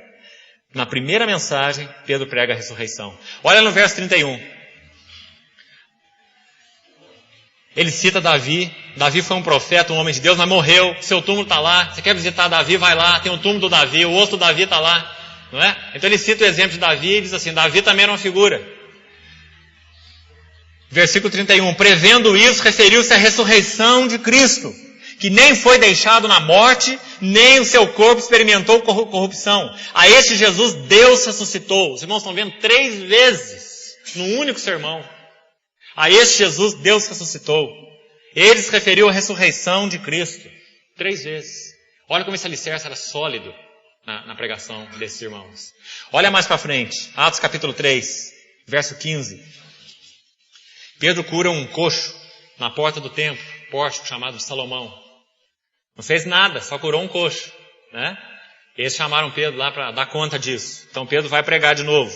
Na primeira mensagem, Pedro prega a ressurreição. Olha no verso 31. Ele cita Davi. Davi foi um profeta, um homem de Deus, mas morreu. Seu túmulo está lá. Você quer visitar Davi? Vai lá. Tem um túmulo do Davi. O osso do Davi está lá. Não é? Então ele cita o exemplo de Davi e diz assim, Davi também era uma figura. Versículo 31. Prevendo isso, referiu-se à ressurreição de Cristo, que nem foi deixado na morte, nem o seu corpo experimentou corrupção. A este Jesus, Deus ressuscitou. Os irmãos estão vendo 3 vezes, num único sermão. A este Jesus, Deus ressuscitou. Ele se referiu à ressurreição de Cristo. 3 vezes. Olha como esse alicerce era sólido na pregação desses irmãos. Olha mais para frente. Atos capítulo 3, verso 15. Pedro cura um coxo na porta do templo, pórtico chamado de Salomão. Não fez nada, só curou um coxo. Né? Eles chamaram Pedro lá para dar conta disso. Então Pedro vai pregar de novo.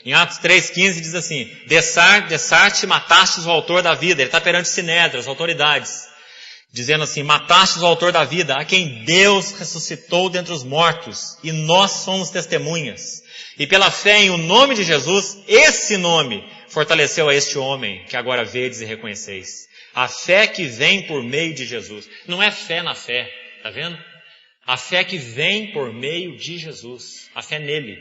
Em Atos 3,15 diz assim, Dessarte matastes o autor da vida. Ele está perante o Sinédrio, as autoridades. Dizendo assim, matastes o autor da vida, a quem Deus ressuscitou dentre os mortos. E nós somos testemunhas. E pela fé em o nome de Jesus, esse nome fortaleceu a este homem que agora vedes e reconheceis. A fé que vem por meio de Jesus. Não é fé na fé, tá vendo? A fé que vem por meio de Jesus. A fé nele.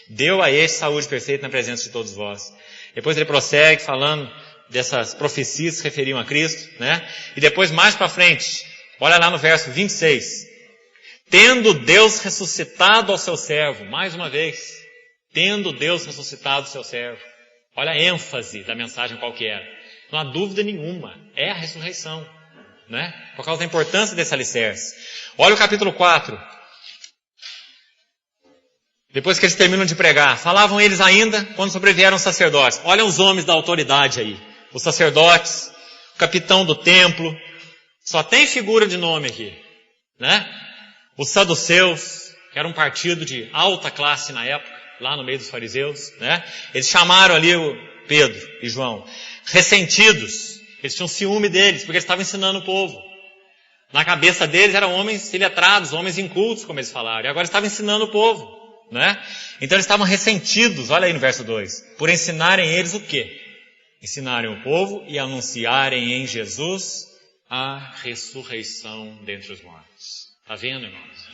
Deu a este saúde perfeita na presença de todos vós. Depois ele prossegue falando dessas profecias que se referiam a Cristo, né? E depois mais para frente, olha lá no verso 26. Tendo Deus ressuscitado ao seu servo, mais uma vez. Tendo Deus ressuscitado ao seu servo. Olha a ênfase da mensagem qual que era. Não há dúvida nenhuma. É a ressurreição. Né? Por causa da importância desse alicerce. Olha o capítulo 4. Depois que eles terminam de pregar. Falavam eles ainda quando sobrevieram os sacerdotes. Olha os homens da autoridade aí. Os sacerdotes, o capitão do templo. Só tem figura de nome aqui. Né? Os saduceus, que era um partido de alta classe na época. Lá no meio dos fariseus, né? Eles chamaram ali o Pedro e João, ressentidos, eles tinham ciúme deles, porque eles estavam ensinando o povo. Na cabeça deles eram homens iletrados, homens incultos, como eles falaram, e agora estavam ensinando o povo, né? Então eles estavam ressentidos, olha aí no verso 2, por ensinarem eles o quê? Ensinarem o povo e anunciarem em Jesus a ressurreição dentre os mortos. Está vendo, irmãos?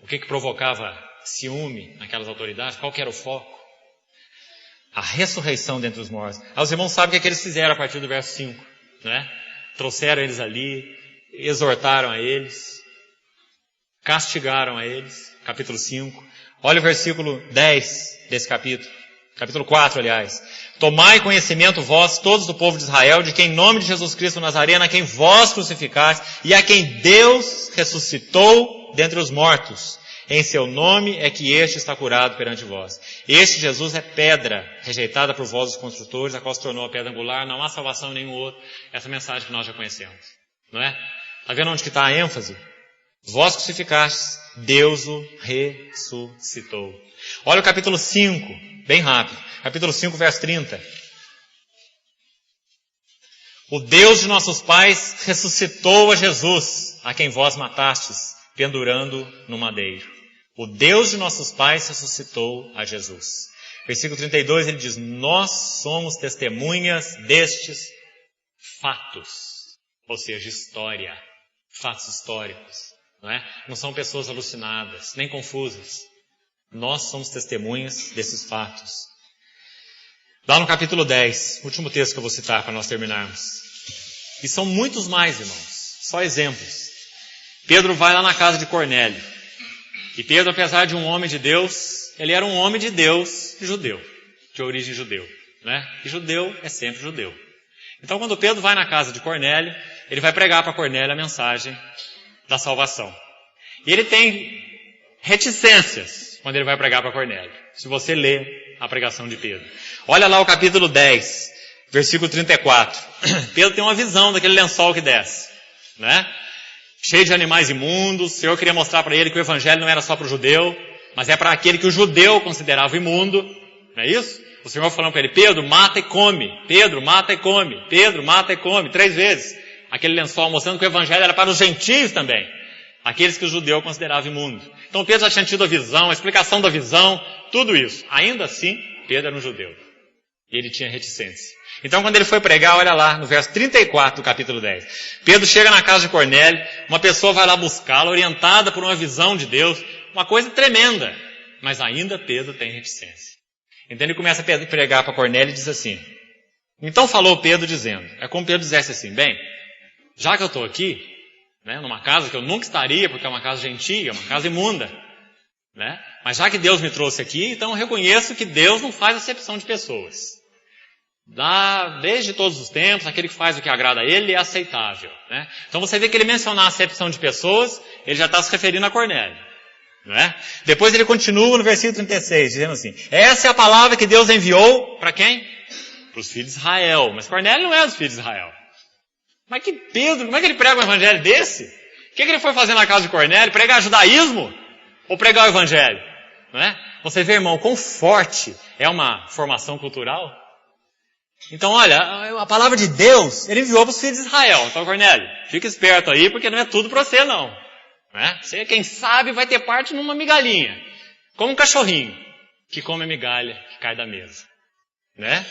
O que provocava ciúme naquelas autoridades? Qual que era o foco? A ressurreição dentre os mortos. Aí os irmãos sabem o que eles fizeram a partir do verso 5. Né? Trouxeram eles ali, exortaram a eles, castigaram a eles. Capítulo 5. Olha o versículo 10 desse capítulo. Capítulo 4, aliás. Tomai conhecimento vós, todos do povo de Israel, de que em nome de Jesus Cristo Nazareno, a quem vós crucificaste, e a quem Deus ressuscitou dentre os mortos, em seu nome é que este está curado perante vós. Este Jesus é pedra, rejeitada por vós os construtores, a qual se tornou a pedra angular, não há salvação em nenhum outro. Essa mensagem que nós já conhecemos. Não é? Está vendo onde que está a ênfase? Vós crucificastes, Deus o ressuscitou. Olha o capítulo 5, bem rápido. Capítulo 5, verso 30. O Deus de nossos pais ressuscitou a Jesus, a quem vós matastes, pendurando no madeiro. O Deus de nossos pais ressuscitou a Jesus. Versículo 32, ele diz, nós somos testemunhas destes fatos. Ou seja, história. Fatos históricos. Não é? Não são pessoas alucinadas, nem confusas. Nós somos testemunhas desses fatos. Lá no capítulo 10, último texto que eu vou citar para nós terminarmos. E são muitos mais, irmãos. Só exemplos. Pedro vai lá na casa de Cornélio. E Pedro, apesar de um homem de Deus, ele era um homem de Deus judeu. De origem judeu. Né? E judeu é sempre judeu. Então, quando Pedro vai na casa de Cornélio, ele vai pregar para Cornélio a mensagem da salvação. E ele tem reticências quando ele vai pregar para Cornélio. Se você lê a pregação de Pedro. Olha lá o capítulo 10, versículo 34. Pedro tem uma visão daquele lençol que desce. Né? Cheio de animais imundos. O Senhor queria mostrar para ele que o evangelho não era só para o judeu, mas é para aquele que o judeu considerava imundo. Não é isso? O Senhor falando para ele, Pedro, mata e come. Pedro, mata e come. Pedro, mata e come. 3 vezes. Aquele lençol mostrando que o evangelho era para os gentios também. Aqueles que o judeu considerava imundo. Então Pedro já tinha tido a visão, a explicação da visão, tudo isso. Ainda assim, Pedro era um judeu. E ele tinha reticência. Então quando ele foi pregar, olha lá, no verso 34 do capítulo 10. Pedro chega na casa de Cornélio, uma pessoa vai lá buscá-lo, orientada por uma visão de Deus, uma coisa tremenda. Mas ainda Pedro tem reticência. Então ele começa a pregar para Cornélio e diz assim, então falou Pedro dizendo, é como Pedro dissesse assim, bem, já que eu estou aqui, né, numa casa que eu nunca estaria, porque é uma casa gentia, uma casa imunda, né, mas já que Deus me trouxe aqui, então eu reconheço que Deus não faz acepção de pessoas. Desde todos os tempos, aquele que faz o que agrada a ele é aceitável. Né? Então você vê que ele mencionar a acepção de pessoas, ele já está se referindo a Cornélio. Né? Depois ele continua no versículo 36, dizendo assim, essa é a palavra que Deus enviou para quem? Para os filhos de Israel. Mas Cornélio não é dos filhos de Israel. Mas que Pedro, como é que ele prega um evangelho desse? O que ele foi fazer na casa de Cornélio? Pregar judaísmo? Ou pregar o evangelho? Não é? Você vê, irmão, quão forte é uma formação cultural? Então, olha, a palavra de Deus, ele enviou para os filhos de Israel. Então, Cornélio, fica esperto aí, porque não é tudo para você, não. Né? Você, quem sabe, vai ter parte numa migalhinha. Como um cachorrinho que come a migalha que cai da mesa. Né?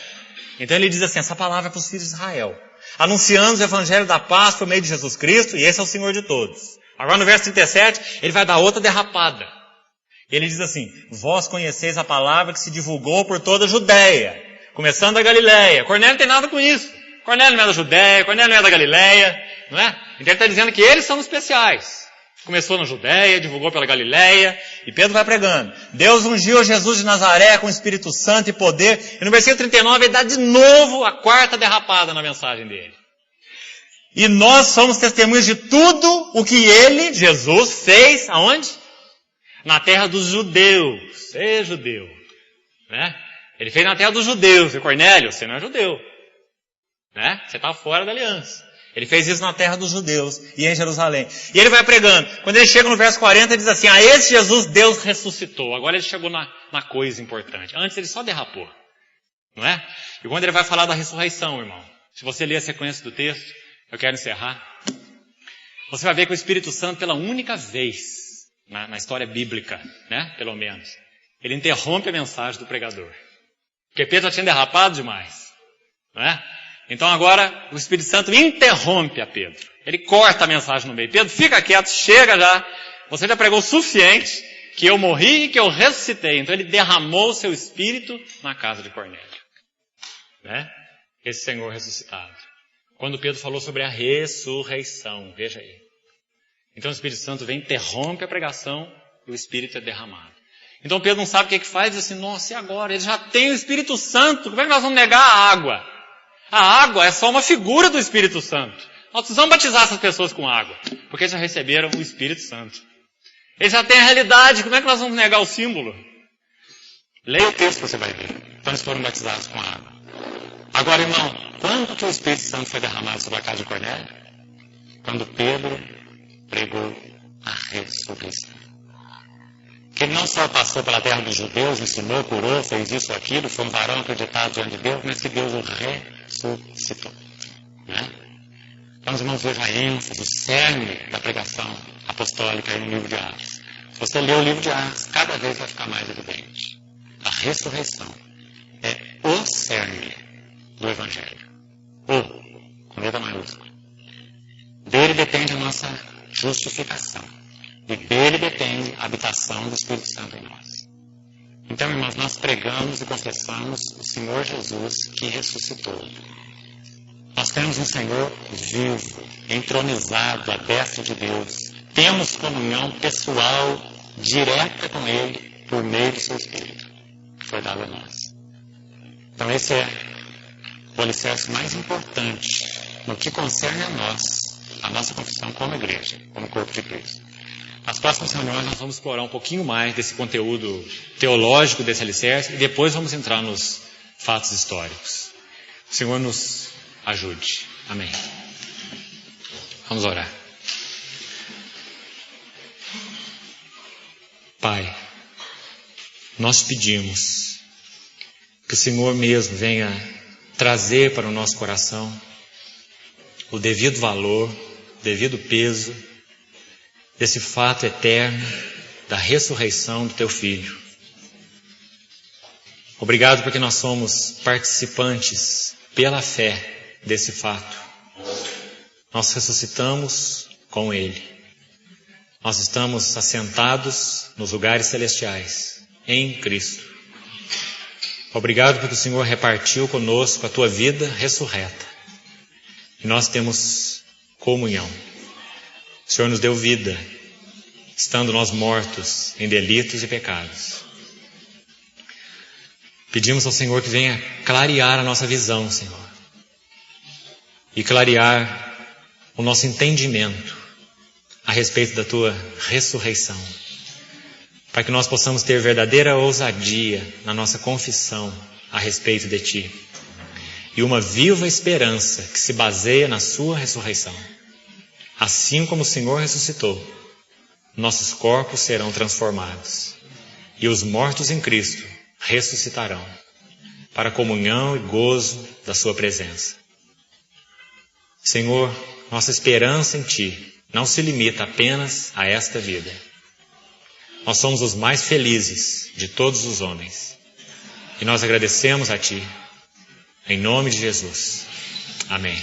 Então ele diz assim, essa palavra é para os filhos de Israel. Anunciando o evangelho da paz por meio de Jesus Cristo, e esse é o Senhor de todos. Agora no verso 37, ele vai dar outra derrapada. Ele diz assim, vós conheceis a palavra que se divulgou por toda a Judéia, começando da Galileia. Cornélio não tem nada com isso. Cornélio não é da Judéia, Cornélio não é da Galileia, não é? Então ele está dizendo que eles são especiais. Começou na Judéia, divulgou pela Galileia, e Pedro vai pregando. Deus ungiu Jesus de Nazaré com o Espírito Santo e poder. E no versículo 39 ele dá de novo a quarta derrapada na mensagem dele. E nós somos testemunhas de tudo o que ele, Jesus, fez, aonde? Na terra dos judeus. Você é judeu. Né? Ele fez na terra dos judeus. E Cornélio, você não é judeu. Né? Você está fora da aliança. Ele fez isso na terra dos judeus e em Jerusalém. E ele vai pregando. Quando ele chega no verso 40, ele diz assim, a esse Jesus Deus ressuscitou. Agora ele chegou na coisa importante. Antes ele só derrapou. Não é? E quando ele vai falar da ressurreição, irmão, se você ler a sequência do texto, eu quero encerrar. Você vai ver que o Espírito Santo, pela única vez na história bíblica, né, pelo menos, ele interrompe a mensagem do pregador. Porque Pedro já tinha derrapado demais. Não é? Então agora o Espírito Santo interrompe a Pedro. Ele corta a mensagem no meio. Pedro, fica quieto, chega já. Você já pregou o suficiente que eu morri e que eu ressuscitei. Então ele derramou o seu Espírito na casa de Cornélio. Né? Esse Senhor ressuscitado. Quando Pedro falou sobre a ressurreição, veja aí. Então o Espírito Santo vem, interrompe a pregação e o Espírito é derramado. Então Pedro não sabe o que faz, diz assim, nossa, e agora? Ele já tem o Espírito Santo, como é que nós vamos negar a água? A água é só uma figura do Espírito Santo. Nós precisamos batizar essas pessoas com água, porque eles já receberam o Espírito Santo. Eles já têm a realidade, como é que nós vamos negar o símbolo? Leia o texto que você vai ver. Então eles foram batizados com água. Agora, irmão, quando que o Espírito Santo foi derramado sobre a casa de Cornélio? Quando Pedro pregou a ressurreição. Que ele não só passou pela terra dos judeus, ensinou, curou, fez isso ou aquilo, foi um varão acreditado diante de Deus, mas que Deus o ressuscitou. Né? Então os irmãos vejam a ênfase, o cerne da pregação apostólica aí no livro de Atos. Se você ler o livro de Atos, cada vez vai ficar mais evidente. A ressurreição é o cerne do Evangelho. O, com letra maiúscula. Dele depende a nossa justificação. E dele depende a habitação do Espírito Santo em nós. Então, irmãos, nós pregamos e confessamos o Senhor Jesus que ressuscitou. Nós temos um Senhor vivo, entronizado à destra de Deus. Temos comunhão pessoal, direta com Ele, por meio do seu Espírito, que foi dado a nós. Então, esse é o alicerce mais importante no que concerne a nós, a nossa confissão como igreja, como corpo de Cristo. Nas próximas reuniões nós vamos explorar um pouquinho mais desse conteúdo teológico desse alicerce e depois vamos entrar nos fatos históricos. O Senhor nos ajude. Amém. Vamos orar. Pai, nós pedimos que o Senhor mesmo venha trazer para o nosso coração o devido valor, o devido peso desse fato eterno da ressurreição do Teu Filho. Obrigado porque nós somos participantes pela fé desse fato. Nós ressuscitamos com Ele. Nós estamos assentados nos lugares celestiais, em Cristo. Obrigado porque o Senhor repartiu conosco a Tua vida ressurreta. E nós temos comunhão. O Senhor nos deu vida, estando nós mortos em delitos e pecados. Pedimos ao Senhor que venha clarear a nossa visão, Senhor. E clarear o nosso entendimento a respeito da Tua ressurreição. Para que nós possamos ter verdadeira ousadia na nossa confissão a respeito de Ti. E uma viva esperança que se baseia na Sua ressurreição. Assim como o Senhor ressuscitou, nossos corpos serão transformados. E os mortos em Cristo ressuscitarão para a comunhão e gozo da Sua presença. Senhor, nossa esperança em Ti não se limita apenas a esta vida. Nós somos os mais felizes de todos os homens. E nós agradecemos a Ti, em nome de Jesus. Amém.